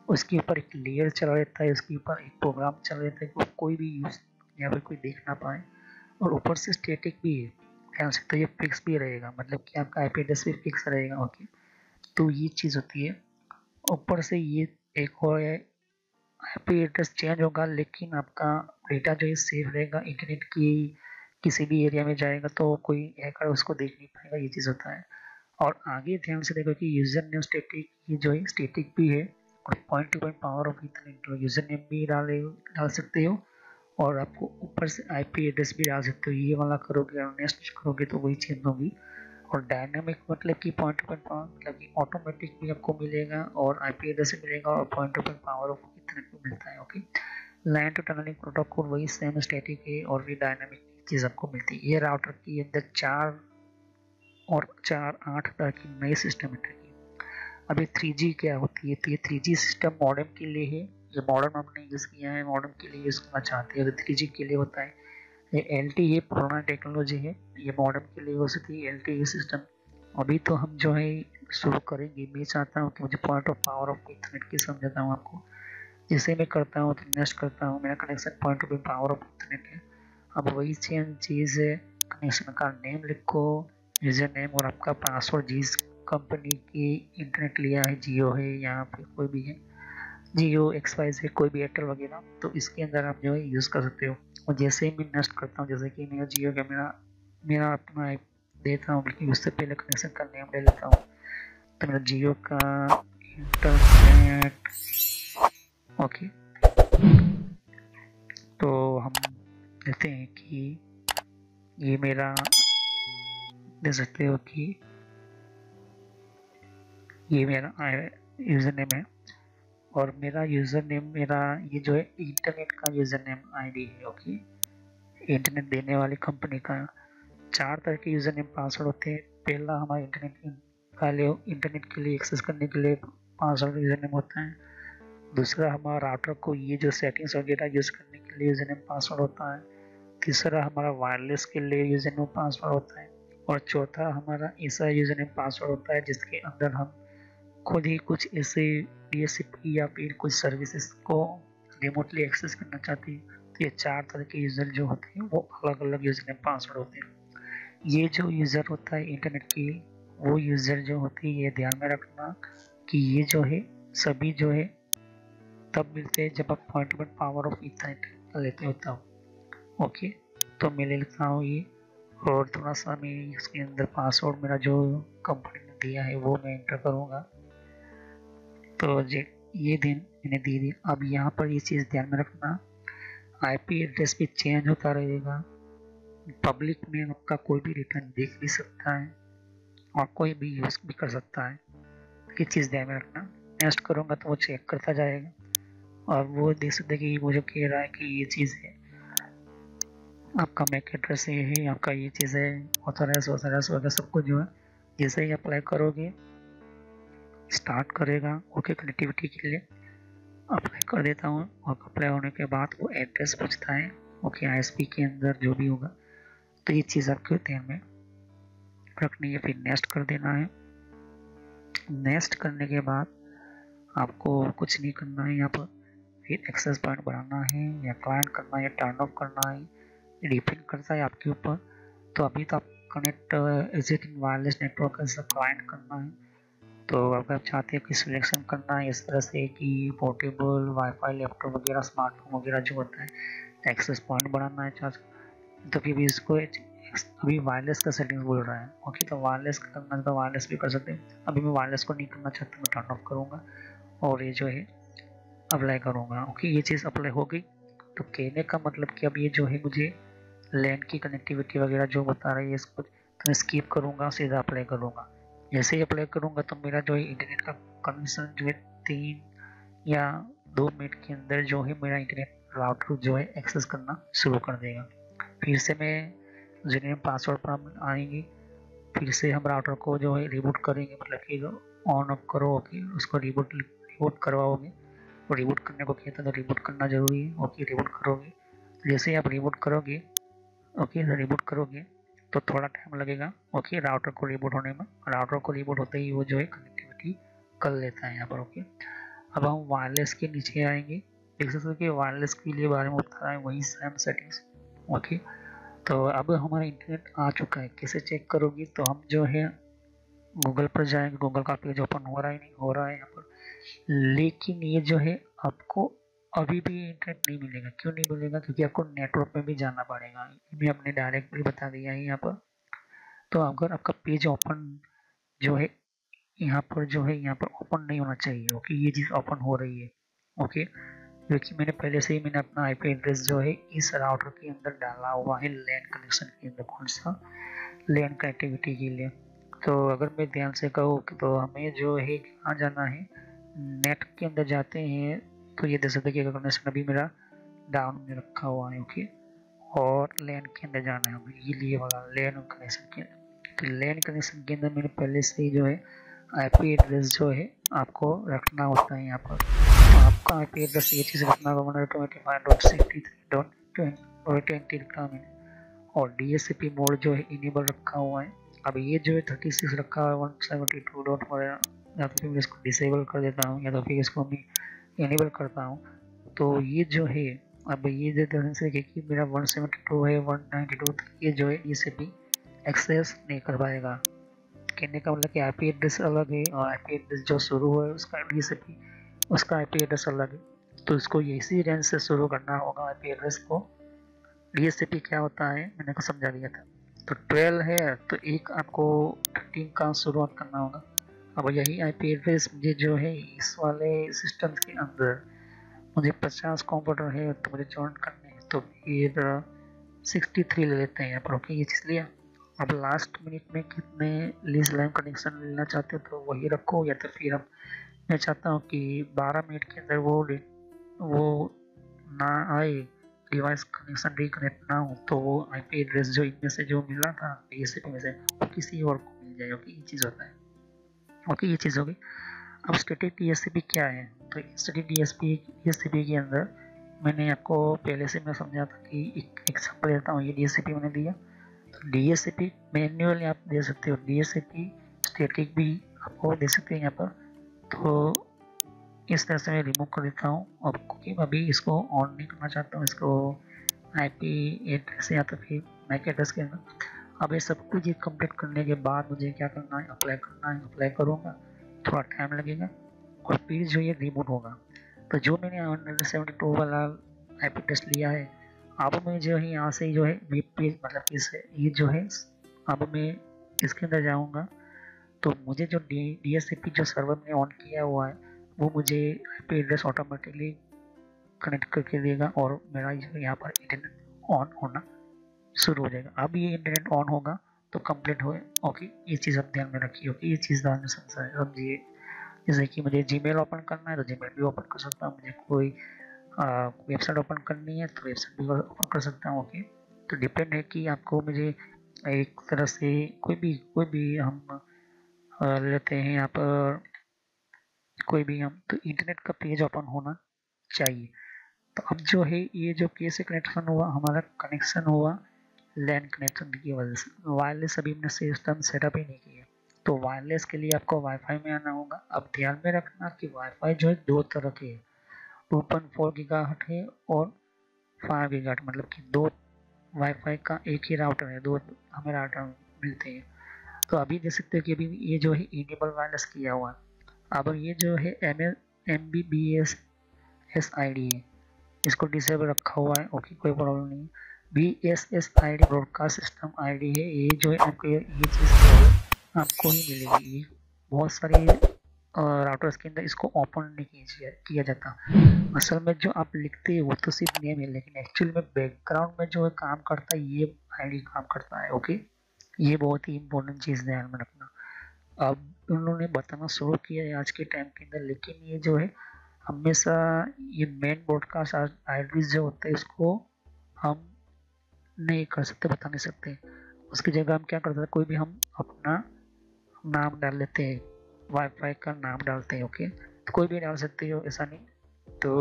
A: उसके ऊपर एक लेयर चला रहता है, उसके ऊपर एक प्रोग्राम चल रहता है कि कोई भी यूज या फिर कोई देख ना पाए। और ऊपर से स्टैटिक भी है, ध्यान से, तो ये फिक्स भी रहेगा, मतलब कि आपका आईपी एड्रेस भी फिक्स रहेगा, ओके। तो ये चीज़ होती है। ऊपर से ये एक और है, आईपी एड्रेस चेंज होगा लेकिन आपका डेटा जो है सेफ रहेगा, इंटरनेट की किसी भी एरिया में जाएगा तो कोई हैकर उसको देख नहीं पाएगा, ये चीज़ होता है। और आगे ध्यान से देखो कि यूजर नेम स्टैटिक, ये जो है स्टैटिक भी है, और point to point power of internet user name भी डाल सकते हो, और आपको ऊपर से आईपी एड्रेस भी डाल सकते हो। ये वाला करोगे और नेक्स्ट करोगे तो वही चेंज होगी। और डायनामिक मतलब कि पॉइंट टू पॉइंट पावर मतलब कि ऑटोमेटिक भी आपको मिलेगा और आईपी एड्रेस से मिलेगा और point to point power of internet भी मिलता है, okay. LAN to tunnelling protocol वही सेम स्टैटिक है और भी डायनामिक चीज़ आपको मिलती है। ये राउटर के अंदर 8 तरह की नई सिस्टम है। अभी 3G क्या होती है, तो ये 3G सिस्टम मॉडेम के लिए है। ये मॉडेम हमने यूज़ किया है, मॉडेम के लिए यूज़ करना चाहते हैं तो 3G के लिए होता है। ये LTE पुराना टेक्नोलॉजी है, ये मॉडेम के लिए हो सकती है LTE सिस्टम। अभी तो हम जो है शुरू करेंगे, मैं चाहता हूँ कि मुझे point of power of internet की समझाता हूँ आपको। जिसे मैं करता हूँ तो नेक्स्ट करता हूँ, मेरा connection point of power of internet है। अब वही सेम चीज़ है, कनेक्शन का नेम लिखो, यूजर नेम और आपका पासवर्ड, जिस कंपनी की इंटरनेट लिया है, जियो है या फिर कोई भी है, जियो एक्सवाइज है, कोई भी एयरटेल वगैरह, तो इसके अंदर आप जो है यूज़ कर सकते हो। और जैसे ही मैं नेक्स्ट करता हूँ, जैसे कि मेरा जियो का मेरा अपना ऐप देता हूँ, लेकिन उससे पहले कनेक्शन का नेम ले लेता हूँ। तो मेरा जियो का इंटरनेट, ओके। तो हम कहते हैं कि ये मेरा, देख सकते हो कि ये मेरा यूज़र नेम है और मेरा यूज़र नेम, मेरा ये जो है इंटरनेट का यूज़र नेम आईडी है, ओके। इंटरनेट देने वाली कंपनी का 4 तरह के यूज़र नेम पासवर्ड होते हैं। पहला हमारा इंटरनेट के लिए एक्सेस करने के लिए पासवर्ड यूज़र नेम होता है। दूसरा हमारा राउटर को ये जो सेटिंग्स वगैरह यूज़ करने के लिए यूज़र नेम पासवर्ड होता है। तीसरा हमारा वायरलेस के लिए यूज़र नेम पासवर्ड होता है। और चौथा हमारा ऐसा यूज़र नेम पासवर्ड होता है जिसके अंदर हम खुद ही कुछ ऐसे DHCP या फिर कुछ सर्विसेज को रिमोटली एक्सेस करना चाहते हैं। तो ये 4 तरह के यूज़र जो होते हैं वो अलग अलग यूज़र नेम पासवर्ड होते हैं। ये जो यूज़र होता है इंटरनेट की, वो यूज़र जो होती है, ये ध्यान में रखना कि ये जो है सभी जो है तब मिलते हैं जब आप point to point power of internet लेते हो तब, ओके। तो मैं ले लेता हूँ ये और थोड़ा सा मैं इसके अंदर पासवर्ड मेरा जो कंपनी ने दिया है वो मैं एंटर करूँगा। तो ये दिन मैंने दे दी। अब यहाँ पर ये चीज़ ध्यान में रखना, आईपी एड्रेस भी चेंज होता रहेगा, पब्लिक में आपका कोई भी रिटर्न देख भी सकता है और कोई भी यूज़ भी कर सकता है। ये चीज़ ध्यान में रखना। नेक्स्ट करूँगा तो वो चेक करता जाएगा और वो देख सकते हैं कि वो जो कह रहा है कि ये चीज़ है, आपका मैक एड्रेस ये है, आपका ये चीज़ है, ऑथराइज वगैरह सब कुछ जो है जैसे ही अप्लाई करोगे स्टार्ट करेगा। ओके, कनेक्टिविटी के लिए अप्लाई कर देता हूँ और अप्लाई होने के बाद वो एड्रेस पूछता है। ओके, आईएसपी के अंदर जो भी होगा, तो ये चीज़ आपको ध्यान में रखनी है। फिर नेक्स्ट कर देना है। नेक्स्ट करने के बाद आपको कुछ नहीं करना है यहाँ पर। फिर एक्सेस पॉइंट बनाना है या क्लाइंट करना है या टर्न ऑफ करना है, डिपेंड करता है आपके ऊपर। तो अभी तो आप कनेक्ट एग्जिस्टिंग वायरलेस नेटवर्क से क्लाइंट करना है। तो अगर आप चाहते हैं कि सिलेक्शन करना है इस तरह से कि पोर्टेबल वाईफाई लैपटॉप वगैरह स्मार्टफोन वगैरह जो होता है, एक्सेस पॉइंट बनाना है चार्ज, तो फिर भी इसको अभी वायरलेस का सेटिंग बोल रहा है। ओके, तो वायरलेस करना तो वायरलेस भी कर सकते हैं। अभी मैं वायरलेस को नहीं करना चाहता, मैं टर्न ऑफ करूँगा और ये जो है अप्लाई करूँगा। ओके, ये चीज़ अप्लाई हो गई। तो कहने का मतलब कि अब ये जो है मुझे लैन की कनेक्टिविटी वगैरह जो बता रही है इसको तो मैं स्किप करूँगा, सीधा अप्लाई करूँगा। जैसे ही अप्लाई करूँगा तो मेरा जो है इंटरनेट का कनेक्शन जो है 3 या 2 मिनट के अंदर जो है मेरा इंटरनेट राउटर जो है एक्सेस करना शुरू कर देगा। फिर से मैं यूजरनेम पासवर्ड पर हम आएंगे, फिर से हम राउटर को जो है रिबूट करेंगे, मतलब कि ऑन ऑफ करोगे उसको रिबूट करवाओगे। और रिबूट करने को कहते हैं तो रिबूट करना जरूरी है। ओके, रिबूट करोगे, जैसे ही आप रिबूट करोगे, ओके रिबूट करोगे तो थोड़ा टाइम लगेगा। ओके, राउटर को रिबूट होने में, राउटर को रिबूट होते ही वो जो है कनेक्टिविटी कर लेता है यहाँ पर। ओके, अब हम वायरलेस के नीचे आएंगे। देख सकते हो कि वायरलेस के लिए बारे में बता रहा है वही सेम सेटिंग्स। ओके, तो अब हमारा इंटरनेट आ चुका है। कैसे चेक करोगी, तो हम जो है गूगल पर जाएंगे। गूगल का पेज ओपन हो रहा है, नहीं हो रहा है यहाँ पर, लेकिन ये जो है आपको अभी भी इंटरनेट नहीं मिलेगा। क्यों नहीं मिलेगा, क्योंकि आपको नेटवर्क में भी जाना पड़ेगा। भी हमने डायरेक्टली बता दिया है यहाँ पर। तो अगर आपका पेज ओपन जो है यहाँ पर जो है यहाँ पर ओपन नहीं होना चाहिए। ओके, ये चीज़ ओपन हो रही है। ओके, क्योंकि मैंने पहले से ही मैंने अपना आईपी एड्रेस जो है इस राउटर के अंदर डाला हुआ है लैन कनेक्शन के अंदर। कौन सा, लैन कनेक्टिविटी के लिए। तो अगर मैं ध्यान से कहूँ तो हमें जो है कहाँ जाना है, नेट के अंदर जाते हैं तो ये देख सकते हैं कि कनेक्शन अभी मेरा डाउन में रखा हुआ है। ओके, और लैन के अंदर जाना है हमें, ये लिए वाला लैन कनेक्शन के अंदर। तो लैन कनेक्शन के अंदर मैंने पहले से ही जो है आईपी एड्रेस जो है आपको रखना होता है यहाँ पर। तो आपका आईपी एड्रेस ये चीज़ रखना होगा 125.63.20 रखा मैंने, और डीएससीपी मोड जो है इनेबल रखा हुआ है। अब ये जो है 36 रखा हुआ है 172. या तो फिर इसको डिसेबल कर देता हूँ या तो फिर इसको मैं इनेबल करता हूँ। तो ये जो है अब ये जैसे कि मेरा 172 है 192, ये जो है डीएससीपी एक्सेस नहीं कर पाएगा। कहने का मतलब कि आईपी एड्रेस अलग है और आईपी एड्रेस जो शुरू हुआ है उसका डीएससीपी, उसका आईपी एड्रेस अलग है। तो इसको इसी रेंज से शुरू करना होगा आईपी एड्रेस को। डीएससीपी क्या होता है मैंने को समझा दिया था। तो 12 है तो एक आपको 13 का शुरुआत करना होगा। अब यही आईपी एड्रेस मुझे जो है इस वाले सिस्टम के अंदर मुझे 50 कंप्यूटर है तो मुझे ज्वाइन करने हैं, तो फिर 63 ले लेते हैं यहाँ पर। ओके, ये चीज़ लिया। अब लास्ट मिनट में कितने लीज लाइन कनेक्शन लेना चाहते हो तो वही रखो, या तो फिर मैं चाहता हूँ कि 12 मिनट के अंदर वो ना आए, डिवाइस कनेक्शन रिकनेक्ट ना हो, तो वो आईपी एड्रेस जो इनमें से जो मिला था डीएससीपी में से वो किसी और को मिल जाए। ओके, ये चीज़ होता है। ओके, ये चीज़ होगी। अब स्टैटिक डीएससीपी क्या है, तो स्टैटिक डीएससीपी के अंदर मैंने आपको पहले से मैं समझा था कि एक एग्जाम्पल देता हूँ। ये डीएससीपी मैंने दिया, तो डीएससीपी मैन्युअली आप दे सकते हो, डीएससीपी स्टैटिक भी आपको दे सकते हैं यहाँ पर। तो इस तरह से मैं रिमूव कर देता हूँ और क्योंकि अभी इसको ऑन नहीं करना चाहता हूँ, इसको आईपी एड्रेस या तो फिर मैक एड्रेस के अंदर। अब ये सब कुछ कंप्लीट करने के बाद मुझे क्या करना है, अप्लाई करना है। अप्लाई करूँगा, थोड़ा टाइम लगेगा और फिर जो ये रिमूव होगा। तो जो मैंने 172 वाला आईपी एड्रेस लिया है अब मैं जो है यहाँ से जो है वेब पेज मतलब इस ये जो है, अब मैं इसके अंदर जाऊँगा तो मुझे जो DHCP जो सर्वर में ऑन किया हुआ है वो मुझे IP एड्रेस ऑटोमेटिकली कनेक्ट करके देगा और मेरा जो यहाँ पर इंटरनेट ऑन होना शुरू हो जाएगा। अब ये इंटरनेट ऑन होगा तो कंप्लीट हो। ओके, ये चीज़ आप ध्यान में रखिए। ओके, ये चीज़ ध्यान में समझिए। जैसे कि मुझे जीमेल ओपन करना है तो जीमेल भी ओपन कर सकता हूँ, मुझे कोई वेबसाइट ओपन करनी है तो वेबसाइट भी ओपन कर सकता हूँ। ओके, तो डिपेंड है कि आपको मुझे एक तरह से कोई भी हम लेते हैं यहाँ पर कोई भी हम तो इंटरनेट का पेज ओपन होना चाहिए। तो अब जो है ये जो कैसे कनेक्शन हुआ, हमारा कनेक्शन हुआ लैन कनेक्शन की वजह से। वायरलेस अभी हमने सिस्टम सेटअप ही नहीं किया, तो वायरलेस के लिए आपको वाईफाई में आना होगा। अब ध्यान में रखना कि वाईफाई जो है दो तरह के है, 2.4 गीगाहर्ट्ज है और 5 गीगाहर्ट्ज, मतलब कि दो वाईफाई का एक ही राउटर है, दो हमें राउटर मिलते हैं। तो अभी देख सकते हो कि अभी ये जो है इनेबल वायरलेस किया हुआ है। अब ये जो है MBBS है, इसको डिसेबल रखा हुआ है। ओके, कोई प्रॉब्लम नहीं। BSSID ब्रॉडकास्ट सिस्टम आईडी है, ये जो है आपको ये चीज़ आपको ही मिलेगी। ये बहुत सारी राउटर्स के अंदर इसको ओपन नहीं किया जाता। असल में जो आप लिखते हैं वो तो सिर्फ नेम है, लेकिन एक्चुअल में बैकग्राउंड में जो काम करता है ये आईडी काम करता है। ओके, ये बहुत ही इंपॉर्टेंट चीज़ ध्यान में रखना। अब उन्होंने बताना शुरू किया है आज के टाइम के अंदर, लेकिन ये जो है हमेशा ये मेन ब्रॉडकास्ट आईडीज जो होते हैं इसको हम नहीं कर सकते, बता नहीं सकते। उसकी जगह हम क्या करते हैं, कोई भी हम अपना नाम डाल लेते हैं, वाईफाई का नाम डालते हैं। ओके, तो कोई भी डाल सकते हो, ऐसा नहीं। तो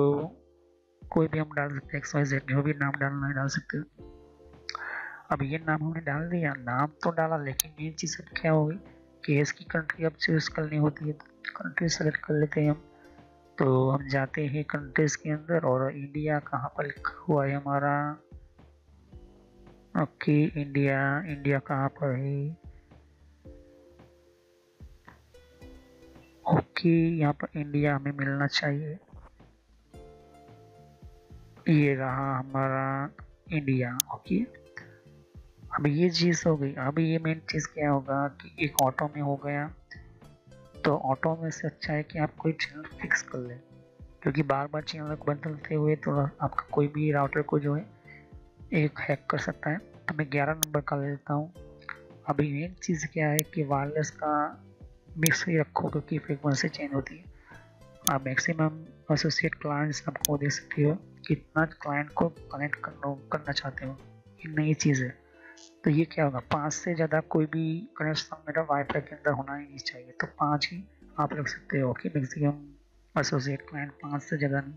A: कोई भी हम डाल सकते हैं, XYZ जो भी नाम डालना है डाल सकते हो। अब ये नाम हमने डाल दिया, नाम तो डाला, लेकिन मेन चीज़ क्या होगी कि इसकी कंट्री अब चूज करनी होती है। तो कंट्री सेलेक्ट कर लेते हैं हम। तो हम जाते हैं कंट्रीज के अंदर और इंडिया कहाँ पर लिखा हुआ है हमारा। ओके, इंडिया, इंडिया कहाँ पर है। ओके, यहाँ पर इंडिया हमें मिलना चाहिए, ये रहा हमारा इंडिया। ओके, अब ये चीज़ हो गई। अब ये मेन चीज़ क्या होगा कि एक ऑटो में हो गया, तो ऑटो में से अच्छा है कि आप कोई चैनल फिक्स कर लें, क्योंकि बार बार चैनल बदलते हुए तो आपका कोई भी राउटर को जो है एक हैक कर सकता है। तो मैं 11 नंबर का ले लेता हूँ। अभी मेन चीज़ क्या है कि वायरलेस का मिक्स ही रखो, क्योंकि फ्रीक्वेंसी चेंज होती है। आप मैक्सिमम एसोसिएट क्लाइंट्स आपको दे सकते हो, कितना क्लाइंट को कनेक्ट करना चाहते हो, ये नई चीज़ है। तो ये क्या होगा, 5 से ज़्यादा कोई भी कनेक्शन मेरा वाईफाई के अंदर होना ही नहीं चाहिए, तो 5 ही आप रख सकते हो कि मैक्सिमम एसोसिएट क्लाइंट 5 से ज़्यादा नहीं।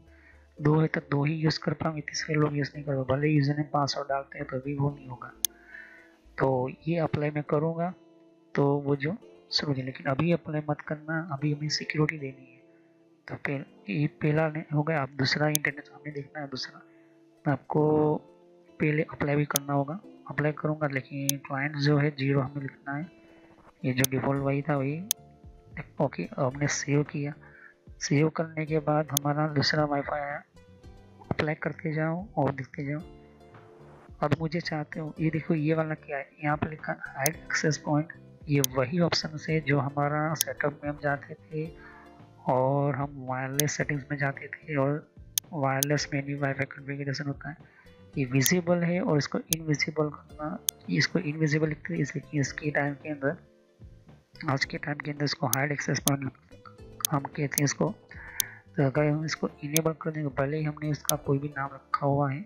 A: 2 है तो 2 ही यूज़ कर पाएंगे, तीसरे लोग यूज़ नहीं कर पाए, भले यूज़र ने पासवर्ड डालते हैं तो भी वो नहीं होगा। तो ये अप्लाई मैं करूँगा तो वो जो शुरू है, लेकिन अभी अप्लाई मत करना, अभी हमें सिक्योरिटी देनी है। तो ये पहला हो गया। आप दूसरा इंटरनेट हमें देखना है, दूसरा आपको पहले अप्लाई भी करना होगा। अप्लाई करूँगा, लेकिन क्लाइंट जो है 0 हमें लिखना है, ये जो डिफ़ॉल्ट वही था वही। ओके, हमने सेव किया। सेव करने के बाद हमारा दूसरा वाईफाई आया, अप्लाई करते जाओ और देखते जाओ। अब मुझे चाहते हो, ये देखो ये वाला क्या है, यहाँ पर लिखा हाइड एक्सेस पॉइंट। ये वही ऑप्शन है जो हमारा सेटअप में हम जाते थे और हम वायरलेस सेटिंग्स में जाते थे, और वायरलेस में भी वाईफाई कॉन्फ़िगरेशन होता है। ये विजिबल है और इसको इनविजिबल करना, इसको इनविजिबल लिखते हैं इसलिए इसके टाइम के अंदर, आज के टाइम के अंदर इसको हाइड एक्सेस पॉइंट हम कहते हैं इसको। तो अगर हम इसको इनेबल करने के पहले ही हमने इसका कोई भी नाम रखा हुआ है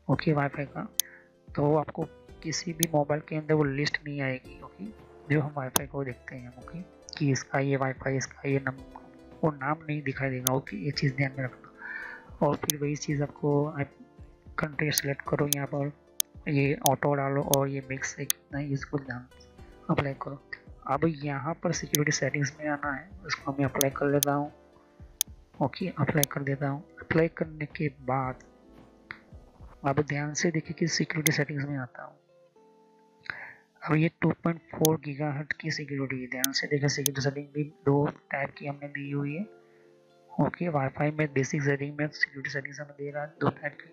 A: ओके वाईफाई का, तो आपको किसी भी मोबाइल के अंदर वो लिस्ट नहीं आएगी। ओके, जो हम वाईफाई को देखते हैं ओके कि इसका ये वाईफाई, इसका ये नंबर, वो नाम नहीं दिखाई देगा। ओके, ये चीज़ ध्यान में रखना। और फिर वही चीज़ आपको कंट्री सेलेक्ट करो, यहाँ पर ये ऑटो डालो और ये मिक्स है कितना है इसको ध्यान अप्लाई करो। अब यहाँ पर सिक्योरिटी सेटिंग्स में आना है, उसको मैं अप्लाई कर लेता हूँ। ओके, अप्लाई कर देता हूँ। अप्लाई करने के बाद अब ध्यान से देखिए कि सिक्योरिटी सेटिंग्स में आता हूँ। अब ये 2.4 गीगाहर्ट्ज की सिक्योरिटी है, ध्यान से देखिए। सिक्योरिटी सेटिंग भी 2 टाइप की हमने दी हुई है। ओके, वाईफाई में बेसिक सेटिंग में सिक्योरिटी सेटिंग्स हमें दे रहा है 2 टाइप की।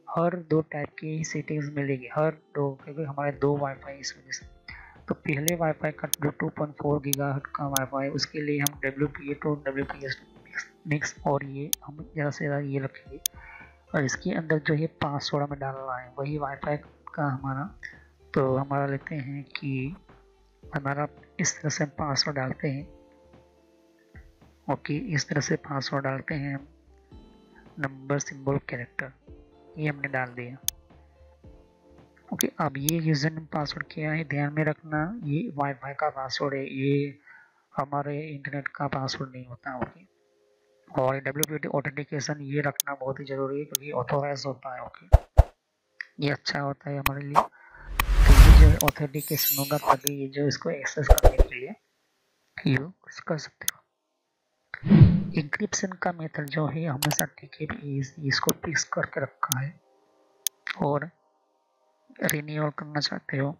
A: हर 2 टाइप की सेटिंग्स मिलेगी, हर 2, क्योंकि हमारे 2 वाईफाई इस वजह से। तो पहले वाईफाई का जो 2.4 गीगाहर्ट्ज का वाईफाई, उसके लिए हम WPA टू WPS मिक्स और ये हम ज़्यादा से ज़्यादा ये रखेंगे। और इसके अंदर जो ये पासवर्ड हमें डालना है वही वाईफाई का हमारा, तो हमारा लेते हैं कि हमारा इस तरह से पासवर्ड डालते हैं। ओके, इस तरह से पासवर्ड डालते हैं हम, नंबर सिंबल कैरेक्टर, ये हमने डाल दिया। ओके, अब ये यूजर नेम पासवर्ड क्या है ध्यान में रखना, ये वाईफाई का पासवर्ड है, ये हमारे इंटरनेट का पासवर्ड नहीं होता। ओके, और WPA ऑथेंटिकेशन ये रखना बहुत ही जरूरी है, क्योंकि ऑथोराइज होता है। ओके, ये अच्छा होता है हमारे लिए। तो ये जो ऑथेंटिकेशन होगा तभी ये जो इसको एक्सेस करने के लिए यूज कर सकते हो। इंक्रिप्शन का मेथड जो है हमेशा TKP इसको फिक्स करके रखा है, और रिन्यूअल करना चाहते हो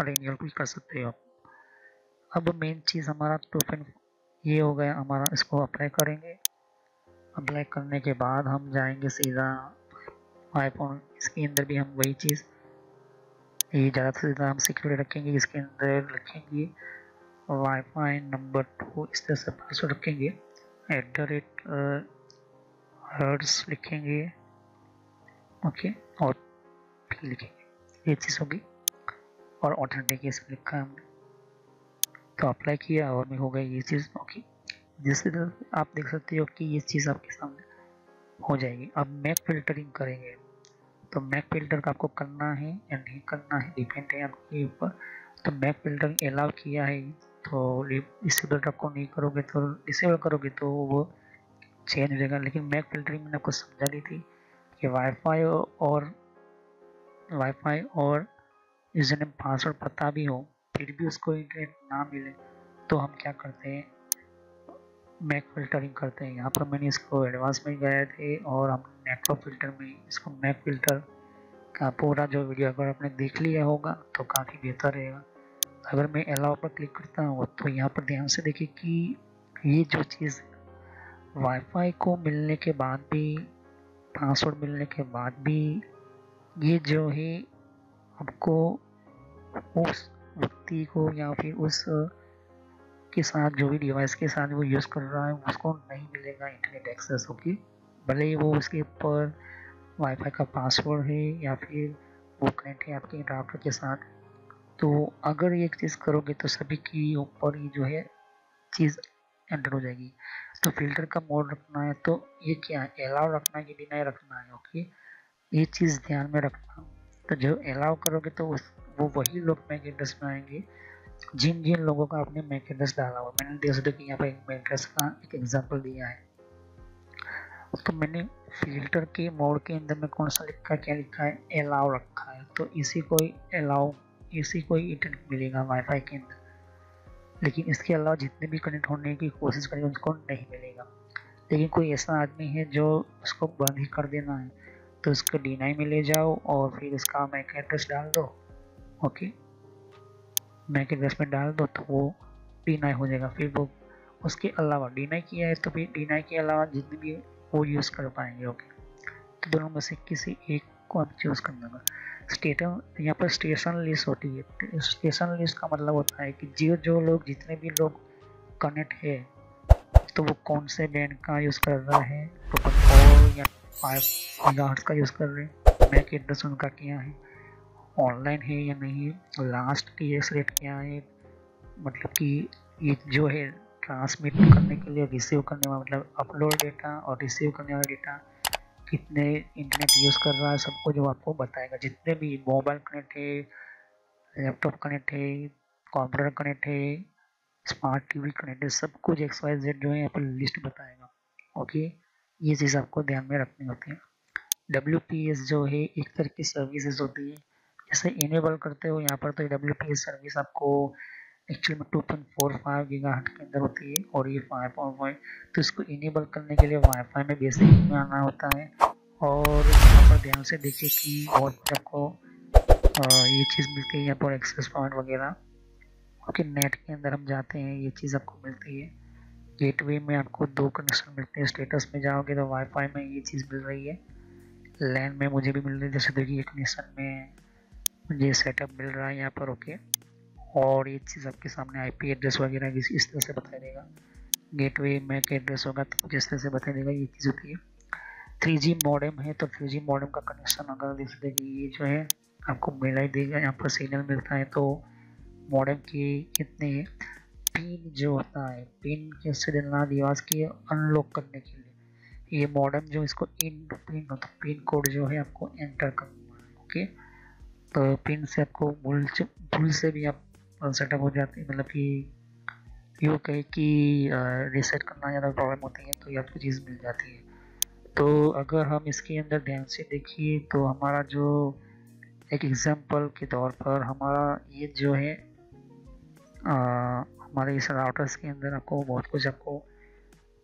A: रिन्यूअल भी कर सकते हो। अब मेन चीज़ हमारा टोकन ये हो गया हमारा, इसको अप्लाई करेंगे। अप्लाई करने के बाद हम जाएंगे सीधा आईफोन, इसके अंदर भी हम वही चीज़, ये ज़्यादा से ज़्यादा हम सिक्योरिटी रखेंगे। इसके अंदर रखेंगे वाईफाई नंबर 2, इस तरह से पासवर्ड रखेंगे, @hertz लिखेंगे। ओके, और भी लिखेंगे, ये चीज़ होगी। और ऑथेंटिकेशन लिखा है हमने, तो अप्लाई किया और में हो गई ये चीज़। ओके, जिससे आप देख सकते हो कि ये चीज़ आपके सामने हो जाएगी। अब मैक फिल्टरिंग करेंगे, तो मैक फिल्टर का आपको करना है या नहीं करना है डिपेंड है आपके ऊपर। तो मैक फिल्टरिंग अलाउ किया है तो डिसेबल रखो, नहीं करोगे तो डिसेबल करोगे तो वो चेंज हो जाएगा। लेकिन मैक फिल्टरिंग मैंने आपको समझा दी थी कि वाईफाई और यूजर नेम पासवर्ड पता भी हो फिर भी उसको इंटरनेट ना मिले, तो हम क्या करते हैं, मैक फिल्टरिंग करते हैं। यहाँ पर मैंने इसको एडवांस में गए थे और हम नेटवर्क फिल्टर में इसको मैक फिल्टर का पूरा जो वीडियो अगर आपने देख लिया होगा तो काफ़ी बेहतर रहेगा। अगर मैं अलाउ पर क्लिक करता हूँ तो यहाँ पर ध्यान से देखिए कि ये जो चीज़ वाईफाई को मिलने के बाद भी, पासवर्ड मिलने के बाद भी, ये जो है आपको उस व्यक्ति को या फिर उस के साथ जो भी डिवाइस के साथ वो यूज़ कर रहा है उसको नहीं मिलेगा इंटरनेट एक्सेस। होगी भले ही वो उसके ऊपर वाईफाई का पासवर्ड है या फिर वो कनेक्ट है आपके राउटर के साथ। तो अगर ये चीज़ करोगे तो सभी की ऊपर ये जो है चीज़ एंटर हो जाएगी। तो फिल्टर का मोड रखना है, तो ये क्या है, अलाउ रखना है कि डिनाई रखना है। ओके, ये चीज़ ध्यान में रखना। तो जो अलाउ करोगे तो वो वही लोग मैक एड्रेस में आएंगे जिन जिन लोगों का आपने मैक एड्रेस डाला हुआ। मैंने देख सकते कि यहाँ पर मैक एड्रेस का एक एग्जांपल दिया है। तो मैंने फिल्टर के मोड के अंदर में कौन सा लिखा है, क्या लिखा है, अलाउ रखा है। तो इसी को इंटरनेट मिलेगा वाईफाई के अंदर। लेकिन इसके अलावा जितने भी कनेक्ट होने की कोशिश करेंगे उनको नहीं मिलेगा। लेकिन कोई ऐसा आदमी है जो उसको बंद ही कर देना है, तो उसको डिनाई में ले जाओ और फिर उसका मैक एड्रेस डाल दो। ओके, मैक एड्रेस में डाल दो तो वो डिनाई हो जाएगा। फिर वो उसके अलावा डिनाई किया है तो फिर डिनाई के अलावा जितने भी वो यूज़ कर पाएंगे। ओके, तो दोनों में से किसी एक को आप चूज़ करना होगा। स्टेटस, यहाँ पर स्टेशन लिस्ट होती है। स्टेशन लिस्ट का मतलब होता है कि जो लोग, जितने भी लोग कनेक्ट है, तो वो कौन से बैंड का यूज़ कर रहा है, 2.4 या 5 गीगाहर्ट्ज़ का यूज़ कर रहे हैं, मैक एड्रेस उनका क्या है, ऑनलाइन है या नहीं, लास्ट TX रेट क्या है, मतलब कि ये जो है ट्रांसमिट करने के लिए रिसीव करने वाला, मतलब अपलोड डेटा और रिसीव करने वाला डेटा कितने इंटरनेट यूज़ कर रहा है, सब कुछ वो आपको बताएगा। जितने भी मोबाइल कनेक्ट है, लैपटॉप कनेक्ट है, कंप्यूटर कनेक्ट है, स्मार्ट टीवी कनेक्ट है, सब कुछ XYZ जो है यहाँ पर लिस्ट बताएगा। ओके, ये चीज़ आपको ध्यान में रखनी होती है। WPS जो है एक तरह की सर्विसेज होती है, जैसे इनेबल करते हो यहाँ पर, तो WPS सर्विस आपको एक्चुअल में 2.45 गीगाहर्ट्ज़ के अंदर होती है और ये 5.5। तो इसको इनेबल करने के लिए वाईफाई में बेसिक में आना होता है। और यहाँ पर ध्यान से देखिए कि बहुत आपको ये चीज़ मिलती है यहाँ पर, एक्सेस पॉइंट वगैरह। ओके, नेट के अंदर हम जाते हैं, ये चीज़ आपको मिलती है। गेटवे में आपको 2 कनेक्शन मिलते हैं। स्टेटस में जाओगे तो वाईफाई में ये चीज़ मिल रही है। लैन में मुझे भी मिल रही है, जैसे देखिए कनेक्शन में मुझे सेटअप मिल रहा है यहाँ पर। ओके, और ये चीज़ आपके सामने आईपी एड्रेस वगैरह इस तरह से बता देगा। गेटवे मैक एड्रेस होगा तो कुछ इस तरह से बता देगा, ये चीज़ होती है। 3G मॉडेम है तो 3G मॉडेम का कनेक्शन अगर देख देखिए ये जो है आपको मिला ही देगा, यहाँ पर सिग्नल मिलता है। तो मॉडेम की कितने पिन जो होता है, पिन कैसे देना डिवाइस की अनलॉक करने के लिए, ये मॉडेम जो इसको इन पिन होता है, पिन कोड जो है आपको एंटर करना है। ओके, तो पिन से आपको भूल से भी आप सेटअप हो जाते हैं, मतलब कि यूँ कहे कि रीसेट करना ज़्यादा प्रॉब्लम होती है तो ये आपको चीज़ मिल जाती है। तो अगर हम इसके अंदर ध्यान से देखिए तो हमारा जो एक एग्जांपल के तौर पर हमारा ये जो है हमारे इस राउटर्स के अंदर आपको बहुत कुछ आपको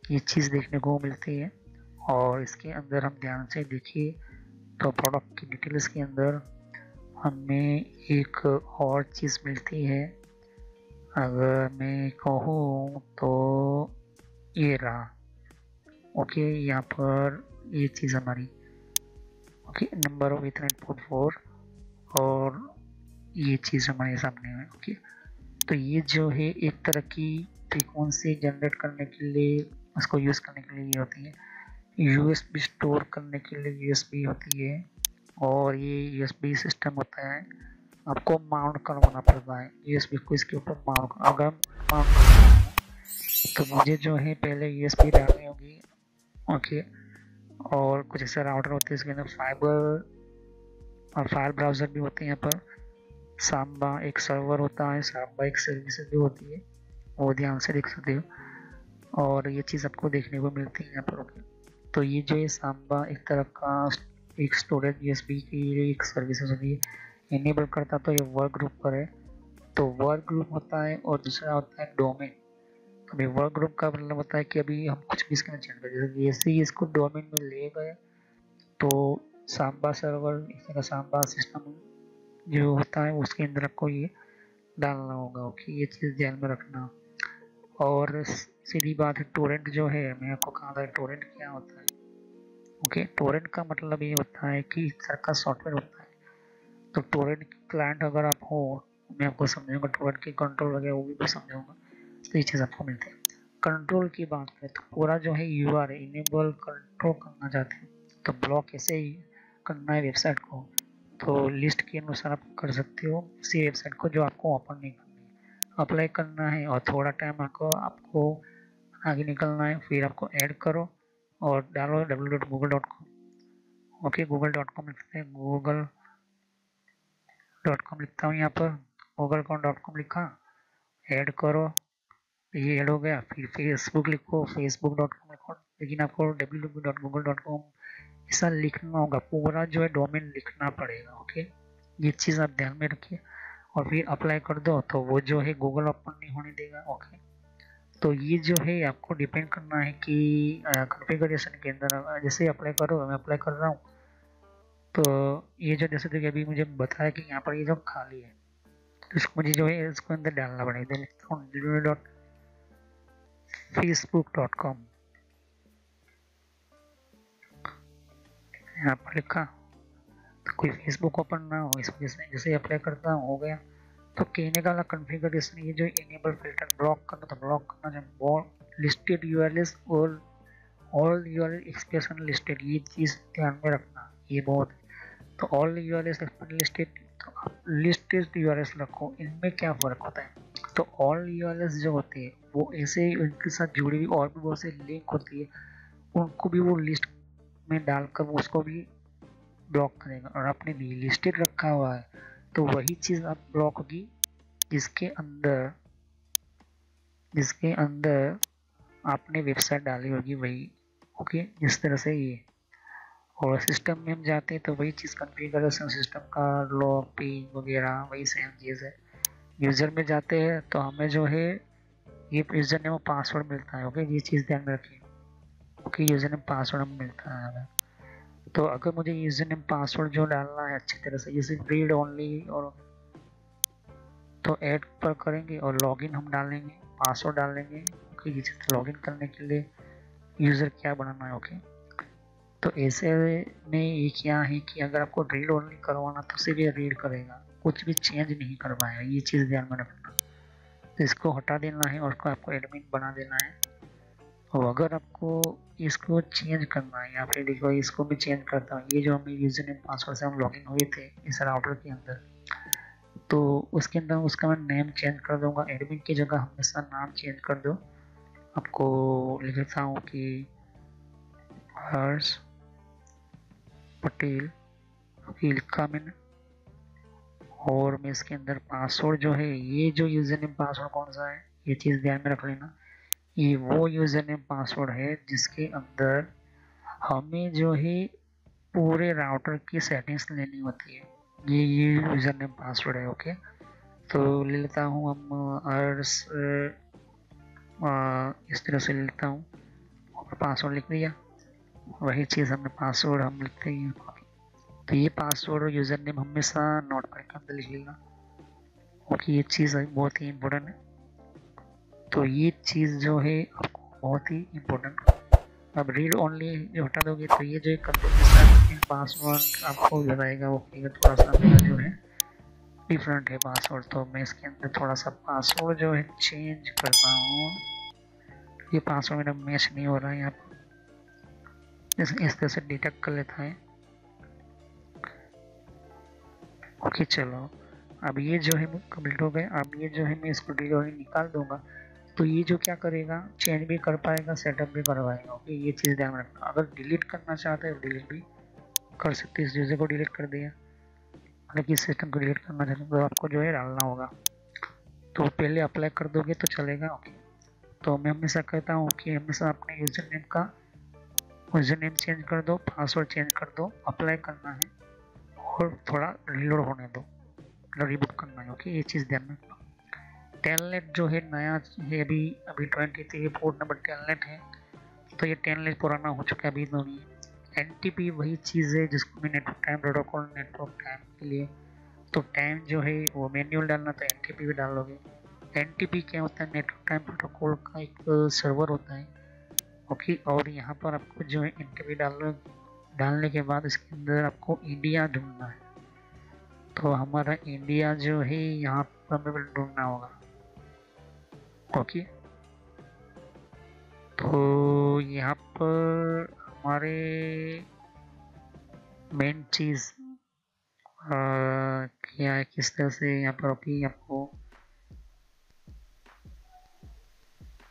A: ये चीज़ देखने को मिलती है। और इसके अंदर हम ध्यान से देखिए तो प्रोडक्ट की डिटेल्स के अंदर हमें एक और चीज़ मिलती है। अगर मैं कहूँ तो ये रहा। ओके, यहाँ पर ये चीज़ हमारी okay number of Ethernet port 4 और ये चीज़ हमारे सामने है। ओके, तो ये जो है एक तरह की फ्रीक्वेंसी जनरेट करने के लिए, उसको यूज़ करने के लिए ये होती है। यूएसबी स्टोर करने के लिए यूएसबी होती है, और ये यूएसबी सिस्टम होता है आपको माउंट करवाना पड़ता है यूएसबी को इसके ऊपर माउंट। अगर माउंट करना है तो मुझे जो है पहले यूएसबी डालनी होगी। ओके, और कुछ ऐसे राउटर होते हैं इसके अंदर फाइबर और फाइल ब्राउज़र भी होते हैं। यहाँ पर सांबा एक सर्वर होता है, सांबा एक सर्विस भी होती है, वो ध्यान से देख सकते हो। और ये चीज़ आपको देखने को मिलती है यहाँ पर। ओके, तो ये जो है सांबा एक तरह का एक स्टोरेज यूएसबी की एक सर्विसेज होती है, इनेबल करता तो ये वर्क ग्रुप पर है। तो वर्क ग्रुप होता है और दूसरा होता है डोमेन। अभी वर्क ग्रुप का मतलब होता है कि अभी हम कुछ भी इसके अंदर चेंज करें, जैसे ही इसको डोमेन में ले गए तो सांबा सर्वर इस तरह सांबा सिस्टम जो होता है उसके अंदर आपको ये डालना होगा। ओके, ये चीज़ ध्यान में रखना। और सीधी बात है, टोरेंट जो है मैं आपको कहा था टोरेंट क्या होता है। ओके, टोरेंट का मतलब ये होता है कि इस तरह का सॉफ्टवेयर होता है। तो टोरेंट क्लाइंट अगर आप हो, मैं आपको समझाऊंगा टोरेंट की कंट्रोल वगैरह वो भी समझाऊंगा, तो ये चीज़ आपको मिलती है। कंट्रोल की बात करें तो पूरा जो है यूआर इनेबल कंट्रोल करना चाहते हैं तो ब्लॉक कैसे ही करना है वेबसाइट को, तो लिस्ट के अनुसार आप कर सकते हो उसी वेबसाइट को जो आपको ओपन नहीं करनी है, अप्लाई करना है और थोड़ा टाइम आपको आगे निकलना है, फिर आपको ऐड करो और डालो www.google.com। ओके, google.com लिखते हैं, google.com लिखता हूँ यहाँ पर, google.com लिखा, ऐड करो, ये ऐड हो गया। फिर फेसबुक लिखो, facebook.com लिखो, लेकिन आपको www.google.com ऐसा लिखना होगा, पूरा जो है डोमेन लिखना पड़ेगा। ओके, ये चीज़ आप ध्यान में रखिए और फिर अप्लाई कर दो तो वो जो है गूगल ओपन नहीं होने देगा। ओके, तो ये जो है आपको डिपेंड करना है कि कॉन्फ़िगरेशन के अंदर जैसे अप्लाई करो, मैं अप्लाई कर रहा हूँ तो ये जो जैसे देखिए अभी मुझे बताया कि यहाँ पर ये जो खाली है तो इसको मुझे जो है इसको अंदर डालना पड़ेगा। लिखता हूँ www.facebook.com, यहाँ पर लिखा तो कोई फेसबुक ओपन ना हो इस वजह से जैसे अप्लाई करता हूँ हो गया। तो कहने का कॉन्फ़िगरेशन ये जो इनेबल फिल्टर ब्लॉक करना तो ब्लॉक करना, जब लिस्टेड यूआरएल्स और ऑल यूआरएल एक्सप्रेशन लिस्टेड, ये चीज़ ध्यान में रखना, ये बहुत। तो ऑल यूआरएल्स लिस्टेड तो आप लिस्टेड यूआरएल्स रखो, इनमें क्या फ़र्क होता है। तो ऑल यूआरएल्स जो होते हैं वो ऐसे उनके साथ जुड़ी हुई और भी बहुत से लिंक होती है, उनको भी वो लिस्ट में डालकर वो उसको भी ब्लॉक करेगा। और आपने लिस्टेड रखा हुआ है तो वही चीज़ आप ब्लॉक होगी जिसके अंदर आपने वेबसाइट डाली होगी वही। ओके, जिस तरह से ये। और सिस्टम में हम जाते हैं तो वही चीज़ कॉन्फ़िगरेशन सिस्टम का लॉग पेज वगैरह वही सेम चीज़ है। यूज़र में जाते हैं तो हमें जो है ये यूज़र नेम और पासवर्ड मिलता है। ओके, ये चीज़ ध्यान में रखिए। ओके, यूज़र नेम पासवर्ड हमें मिलता है हमें। तो अगर मुझे यूज़र नेम पासवर्ड जो डालना है अच्छी तरह से, जैसे रीड ओनली और तो ऐड पर करेंगे और लॉगिन हम डालेंगे, पासवर्ड डालेंगे। ओके, ये लॉगिन करने के लिए यूज़र क्या बनाना है। ओके, तो ऐसे में ये क्या है कि अगर आपको रीड ओनली करवाना तो सिर्फ ये रीड करेगा, कुछ भी चेंज नहीं कर पाएगा, ये चीज़ ध्यान में रखना। तो इसको हटा देना है और आपको एडमिन बना देना है। और अगर आपको इसको चेंज करना है या फिर देखो इसको भी चेंज करता हूँ, ये जो हमें यूजर नेम पासवर्ड से हम लॉगिन हुए थे इस राउटर के अंदर, तो उसके अंदर उसका मैं नेम चेंज कर दूंगा। एडमिन की जगह हमेशा नाम चेंज कर दो। आपको लिख देता हूँ कि हर्ष पटेल, लिखा मैंने। और मैं इसके अंदर पासवर्ड जो है, ये जो यूजर नेम पासवर्ड कौन सा है ये चीज़ ध्यान में रख लेना। ये वो यूजर नेम पासवर्ड है जिसके अंदर हमें जो है पूरे राउटर की सेटिंग्स लेनी होती है। ये यूजर नेम पासवर्ड है। ओके, तो ले लेता हूँ हम अर्स, इस तरह से ले लेता हूँ और पासवर्ड लिख दिया। वही चीज़ हमने पासवर्ड हम लिखते हैं। तो ये पासवर्ड और यूज़र नेम हमेशा नोटपैड के अंदर लिख लेना। ओके, ये चीज़ बहुत ही इम्पोर्टेंट है। तो ये चीज़ जो है आपको बहुत ही इम्पोर्टेंट। अब रीड ओनली जो हटा दोगे तो ये जो कंटिन्यूस पासवर्ड आपको लगाएगा, वो थोड़ा सा मेरा जो है डिफरेंट है पासवर्ड। तो मैं इसके अंदर थोड़ा सा पासवर्ड जो है चेंज करता हूँ। ये पासवर्ड मेरा मैच नहीं हो रहा है यहाँ पर, इस तरह से डिटेक्ट कर लेता है। ओके चलो, अब ये जो है कंप्लीट हो गया। अब ये जो है मैं इसको डिलीट निकाल दूंगा, तो ये जो क्या करेगा, चेंज भी कर पाएगा, सेटअप भी करवाएगा। ओके, ये चीज़ ध्यान रखना। अगर डिलीट करना चाहते हो डिलीट भी कर सकते हैं। इस यूजर को डिलीट कर दिया, मतलब कि सिस्टम को डिलीट करना चाहते हो तो आपको जो है डालना होगा। तो पहले अप्लाई कर दोगे तो चलेगा। ओके, तो मैं हमेशा कहता हूँ कि हमेशा अपने यूजर नेम चेंज कर दो, पासवर्ड चेंज कर दो, अप्लाई करना है और थोड़ा रिलोड होने दो, रिबूट करना है। ओके, ये चीज़ ध्यान में। टेलनेट जो है नया है, अभी 23 पोर्ट नंबर टेलनेट है, तो ये टेलनेट पुराना हो चुका है, अभी तो नहीं है। एनटीपी वही चीज़ है जिसको मैं network time protocol, network time के लिए तो टाइम जो है वो मैन्युअल डालना, तो एनटीपी भी डालोगे। एनटीपी क्या होता है, नेटवर्क टाइम प्रोटोकॉल का एक सर्वर होता है। ओके, और यहाँ पर आपको जो है एनटीपी डालने के बाद इसके अंदर आपको इंडिया ढूंढना है। तो हमारा इंडिया जो है यहाँ पर हमें ढूंढना होगा। ओके, तो यहाँ पर हमारे मेन चीज़ क्या है, किस तरह से यहाँ पर ओके आपको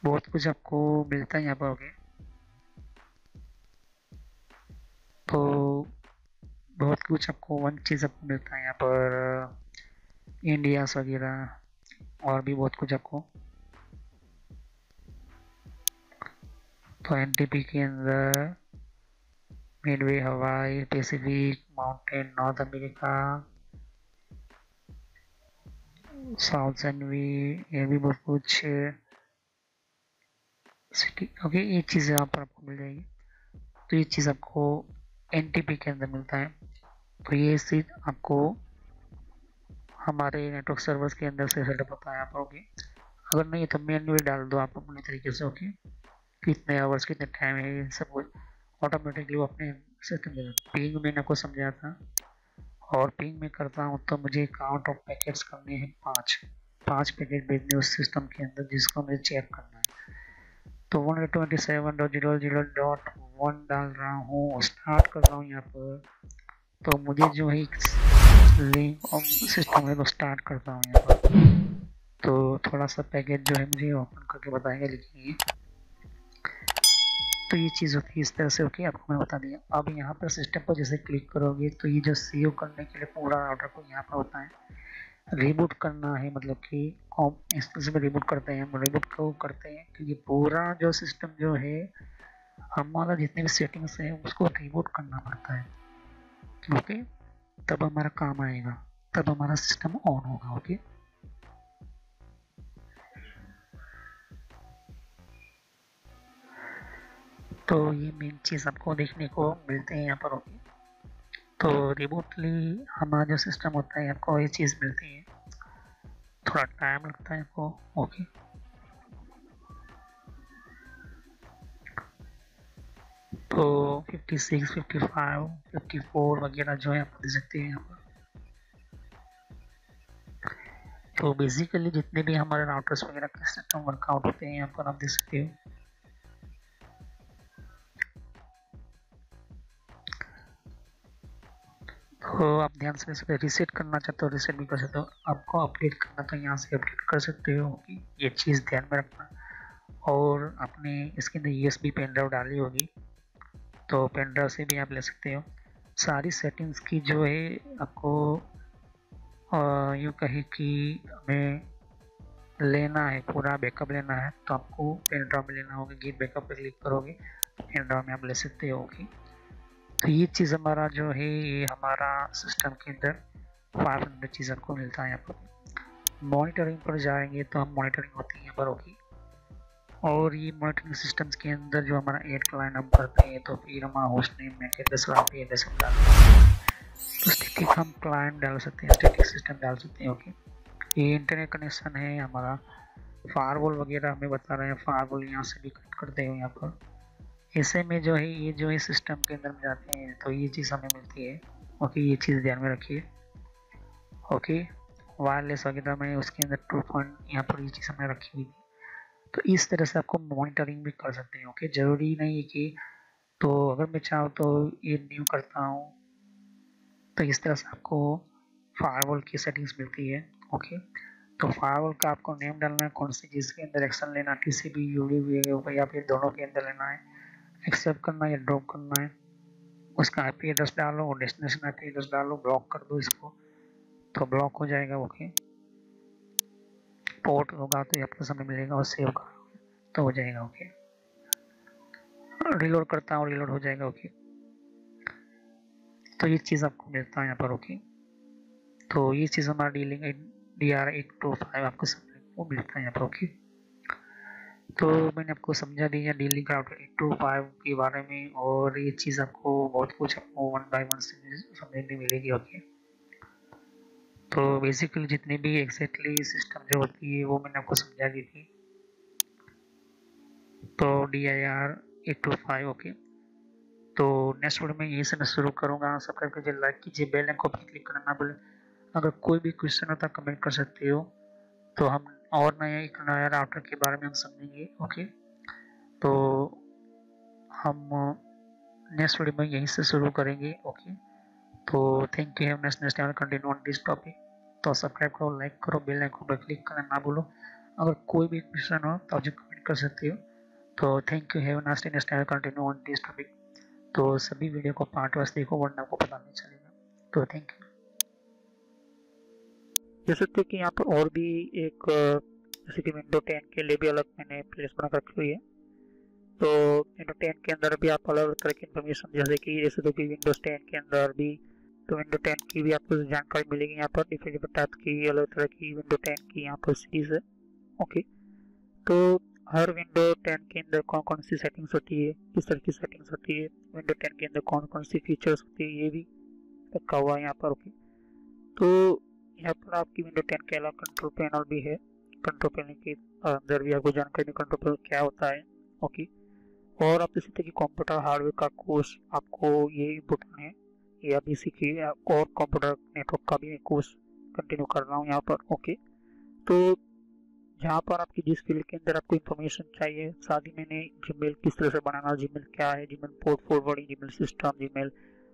A: बहुत कुछ आपको मिलता है यहाँ पर। ओके, तो बहुत कुछ आपको वन चीज़ आपको मिलता है यहाँ पर, इंडियास वगैरह और भी बहुत कुछ आपको। तो एनटीपी के अंदर Midway, Hawaii, Pacific, Mountain, North America, South NV, ये भी बहुत कुछ सिटी। ओके, ये चीज़ यहाँ पर आपको मिल जाएगी। तो ये चीज़ आपको एनटीपी के अंदर मिलता है। तो ये चीज़ आपको हमारे नेटवर्क सर्वर्स के अंदर से सेटअप होता है यहाँ पर। ओके, अगर नहीं तो मैन्युअली डाल दो आप अपने तरीके से। ओके, कितने आवर्स कितने टाइम है सब कुछ ऑटोमेटिकली वो अपने सिस्टम में। पिंग मैंने आपको समझाया था, और पिंग में करता हूँ तो मुझे काउंट ऑफ पैकेट्स करने हैं 5 पैकेट भेजने उस सिस्टम के अंदर जिसको मुझे चेक करना है। तो 127.0.0.1 डाल रहा हूँ, स्टार्ट कर रहा हूँ यहाँ पर। तो मुझे जो है लिंक सिस्टम है तो स्टार्ट करता हूँ यहाँ पर। तो थोड़ा सा पैकेज जो है मुझे ओपन करके बताएगा, लेकिन तो ये चीज़ होती है इस तरह से। ओके, आपको मैं बता दिया। अब यहाँ पर सिस्टम पर जैसे क्लिक करोगे तो ये जो सेव करने के लिए पूरा ऑर्डर को यहाँ पर होता है। रिबूट करना है, मतलब कि इस तरह से रिबूट करते हैं। हम रिबूट क्यों करते हैं, क्योंकि पूरा जो सिस्टम जो है हमारा जितने भी सेटिंग्स है उसको रिबूट करना पड़ता है। ओके, तब हमारा काम आएगा, तब हमारा सिस्टम ऑन होगा। ओके, तो ये मेन चीज़ आपको देखने को मिलते हैं यहाँ पर। ओके, तो रिमोटली हमारा जो सिस्टम होता है आपको ये चीज़ मिलती है, थोड़ा टाइम लगता है आपको। ओके, तो 56, 55, 54 वगैरह जो है आप दे सकते हैं यहाँ पर। तो बेसिकली जितने भी हमारे राउटर्स वगैरह के सिस्टम वर्कआउट होते हैं यहाँ पर आप देख सकते हो। तो आप ध्यान से इसे रीसेट करना चाहते हो रीसेट भी कर सकते हो, आपको अपडेट करना तो यहाँ से अपडेट कर सकते हो, ये चीज़ ध्यान में रखना। और आपने इसके अंदर USB पेन ड्राइव डाली होगी तो पेन ड्राइव से भी आप ले सकते हो। सारी सेटिंग्स की जो है आपको यूँ कहे कि हमें लेना है, पूरा बैकअप लेना है तो आपको पेन ड्राइव में लेना होगा। गेट बैकअप पे क्लिक करोगे पेन ड्राइव में आप ले सकते हो। ओके, तो ये चीज़ हमारा जो है ये हमारा सिस्टम के अंदर 500 चीज़ आपको मिलता है। यहाँ पर मॉनिटरिंग पर जाएंगे तो हम मॉनिटरिंग होती है यहाँ पर होगी, और ये मॉनिटरिंग सिस्टम्स के अंदर जो हमारा एड क्लाइंट हम भरते हैं तो फिर हमारा होस्ट नेम में 10 एड्रेस हम डालते हैं, तो स्टैटिक हम क्लाइंट डाल सकते हैं, स्टैटिक सिस्टम डाल सकते हैं। ओके, ये इंटरनेट कनेक्शन है हमारा, फायरवॉल वगैरह हमें बता रहे हैं, फायरवॉल यहाँ से भी कट करते हो यहाँ पर। ऐसे में जो है ये जो है सिस्टम के अंदर में जाते हैं तो ये चीज़ हमें मिलती है। ओके, ये चीज़ ध्यान में रखिए। ओके, वायरलेस वगैरह में उसके अंदर 2 पॉइंट यहाँ पर ये चीज़ हमने रखी हुई थी। तो इस तरह से आपको मॉनिटरिंग भी कर सकते हैं। ओके, ज़रूरी नहीं है कि तो अगर मैं चाहूँ तो ये न्यू करता हूँ तो इस तरह से आपको फायरवॉल की सेटिंग्स मिलती है। ओके, तो फायरवॉल का आपको नेम डालना है, कौन सी चीज़ के अंदर एक्शन लेना, TCP UDP या फिर दोनों के अंदर लेना है, एक्सेप्ट करना है या ड्रॉप करना है, उसका IP एड्रेस डालो और डेस्टिनेशन IP एड्रेस डालो, ब्लॉक कर दो इसको तो ब्लॉक हो जाएगा। ओके, पोर्ट होगा तो आपको समय मिलेगा और सेव करोगे तो हो जाएगा। ओके, रिलोड करता हूँ, रिलोड हो जाएगा। ओके, तो ये चीज़ आपको मिलता है यहाँ पर। ओके, तो ये चीज़ हमारा डीलिंग DR825 आपको समझने को मिलता है यहाँ पर। ओके, तो मैंने आपको समझा दिया डीलिंग राउटर 825 के बारे में, और ये चीज़ आपको बहुत कुछ आपको 1 बाय 1 समझने मिलेगी। ओके, तो बेसिकली जितनी भी एग्जैक्टली सिस्टम जो होती है वो मैंने आपको समझा दी थी। तो DIR825। ओके, तो नेक्स्ट वीडियो में यहीं से मैं शुरू करूँगा। सब्सक्राइब कीजिए, लाइक कीजिए, बेल आइकन को क्लिक करना ना भूलें। अगर कोई भी क्वेश्चन होता है कमेंट कर सकते हो, तो हम और एक नया राउटर के बारे में हम समझेंगे। ओके, तो हम नेक्स्ट वीडियो में यहीं से शुरू करेंगे। ओके, तो thank you, next time continue on this topic. तो सब्सक्राइब करो, लाइक करो, बेल आइकन पर क्लिक करना ना भूलो। अगर कोई भी क्वेश्चन हो तो आप जो कमेंट कर सकते हो। तो thank you, have a nice day, next time continue on this topic. तो सभी वीडियो को पार्ट वाइज देखो वरना आपको पता नहीं चलेगा। तो थैंक यू। जैसे कि यहाँ पर और भी एक जैसे कि विंडो 10 के लिए भी अलग मैंने प्लेलिस्ट बना रखी हुई है। तो विंडो 10 के अंदर भी आप अलग अलग तरह की इन्फॉर्मेशन, जैसे तो कि विंडोज 10 के अंदर भी तो विंडो 10 की भी आपको जानकारी मिलेगी यहाँ पर। डिफरेंट टाइप की अलग तरह की विंडो 10 की यहाँ पर सीरीज है। ओके, तो हर विंडो 10 के अंदर कौन कौन सी सेटिंग्स होती है, किस तरह की सेटिंग्स होती है, विंडो 10 के अंदर कौन कौन सी फीचर्स होती है, ये भी रखा हुआ है यहाँ पर। ओके, तो यहाँ पर आपकी विंडो 10 के अलावा कंट्रोल पैनल भी है। कंट्रोल पैनल के अंदर भी आपको जानकारी कंट्रोल पैनल क्या होता है। ओके, और आप देख सकते हैं कि कंप्यूटर हार्डवेयर का कोर्स आपको ये इम्पोर्टेंट है, ये आप इसी की और कंप्यूटर नेटवर्क का भी कोर्स कंटिन्यू कर रहा हूँ यहाँ पर। ओके, तो जहाँ पर आपकी जिस फील्ड के अंदर आपको इन्फॉर्मेशन चाहिए, साथ ही मैंने जीमेल किस तरह से बनाना, जीमेल क्या है, Gmail port forwarding, Gmail system, Gmail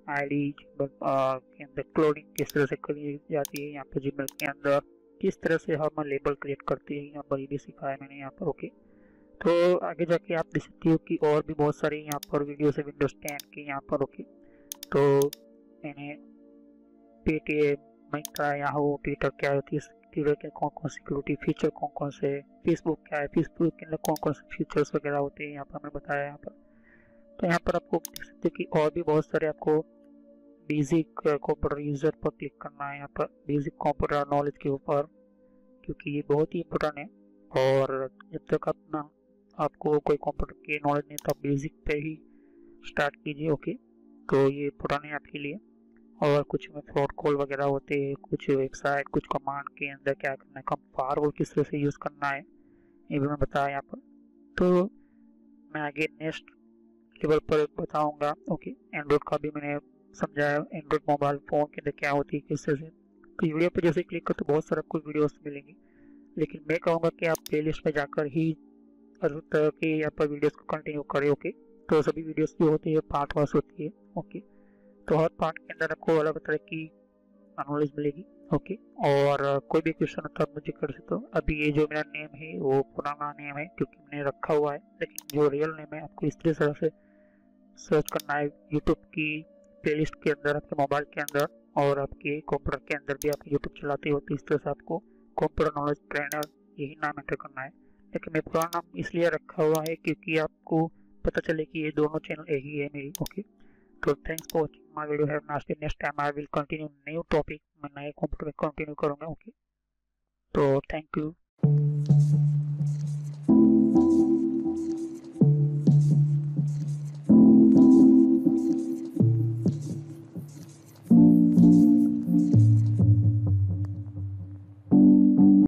A: ID के अंदर क्लोडिंग किस तरह से करी जाती है, यहाँ पर जीमेल के अंदर किस तरह से हम लेबल क्रिएट करते हैं, यहाँ पर ये भी सिखाया मैंने यहाँ पर। ओके, तो आगे जाके आप देख सकते हो कि और भी बहुत सारे यहाँ पर वीडियोस है विंडोज 10 के यहाँ पर। ओके, तो मैंने पेटीएम, मिंत्रा, याहू, ट्विटर क्या होती है, ट्विटर के कौन कौन सिक्योरिटी फीचर कौन कौन से, फेसबुक क्या है, फेसबुक के अंदर कौन कौन से फीचर्स वगैरह होते हैं यहाँ पर मैंने बताया यहाँ पर। तो यहाँ पर आपको देख सकते हैं कि और भी बहुत सारे आपको बेसिक कंप्यूटर यूजर पर क्लिक करना है यहाँ पर, बेसिक कंप्यूटर नॉलेज के ऊपर, क्योंकि ये बहुत ही इम्पोर्टेंट है। और जब तक अपना आपको कोई कंप्यूटर की नॉलेज नहीं तो आप बेसिक पे ही स्टार्ट कीजिए। ओके, तो ये इम्पोर्टेंट है आपके लिए। और कुछ में फ्रॉड कॉल वगैरह होते हैं, कुछ वेबसाइट, कुछ कमांड के अंदर क्या करना है, कम फायरवॉल किस तरह से यूज़ करना है, ये भी मैं बताया यहाँ पर। तो मैं आगे नेक्स्ट लेवल पर बताऊंगा। ओके, एंड्रॉइड का भी मैंने समझाया, एंड्रॉइड मोबाइल फ़ोन के अंदर क्या होती है, किस तरह से। तो वीडियो पर जैसे क्लिक कर तो बहुत सारा कुछ वीडियोस मिलेंगी, लेकिन मैं कहूँगा कि आप प्लेलिस्ट में जाकर ही हर तरह के यहाँ पर वीडियोस को कंटिन्यू करें। ओके, तो सभी वीडियोस की होती है पार्ट वाइज होती है। ओके, तो हर पार्ट के अंदर आपको अलग तरह की नॉलेज मिलेगी। ओके, और कोई भी क्वेश्चन होता है मुझे कर सकते हो। अभी ये जो मेरा नेम है वो पुराना नेम है क्योंकि मैंने रखा हुआ है, लेकिन जो रियल नेम है आपको इस तरह से सर्च करना है यूट्यूब की प्लेलिस्ट के अंदर, आपके मोबाइल के अंदर, और आपके कंप्यूटर के अंदर भी आप यूट्यूब चलाते हो तो इस तरह से आपको कंप्यूटर नॉलेज ट्रेनर यही नाम एंटर करना है। लेकिन मैं पुराना नाम इसलिए रखा हुआ है क्योंकि आपको पता चले कि ये दोनों चैनल एक ही है मेरी। ओके, तो thanks for watching my video. Have nice day. Next time I will continue new topic, मैं नए कंप्यूटर में कंटिन्यू करूँगा। ओके, तो थैंक यू।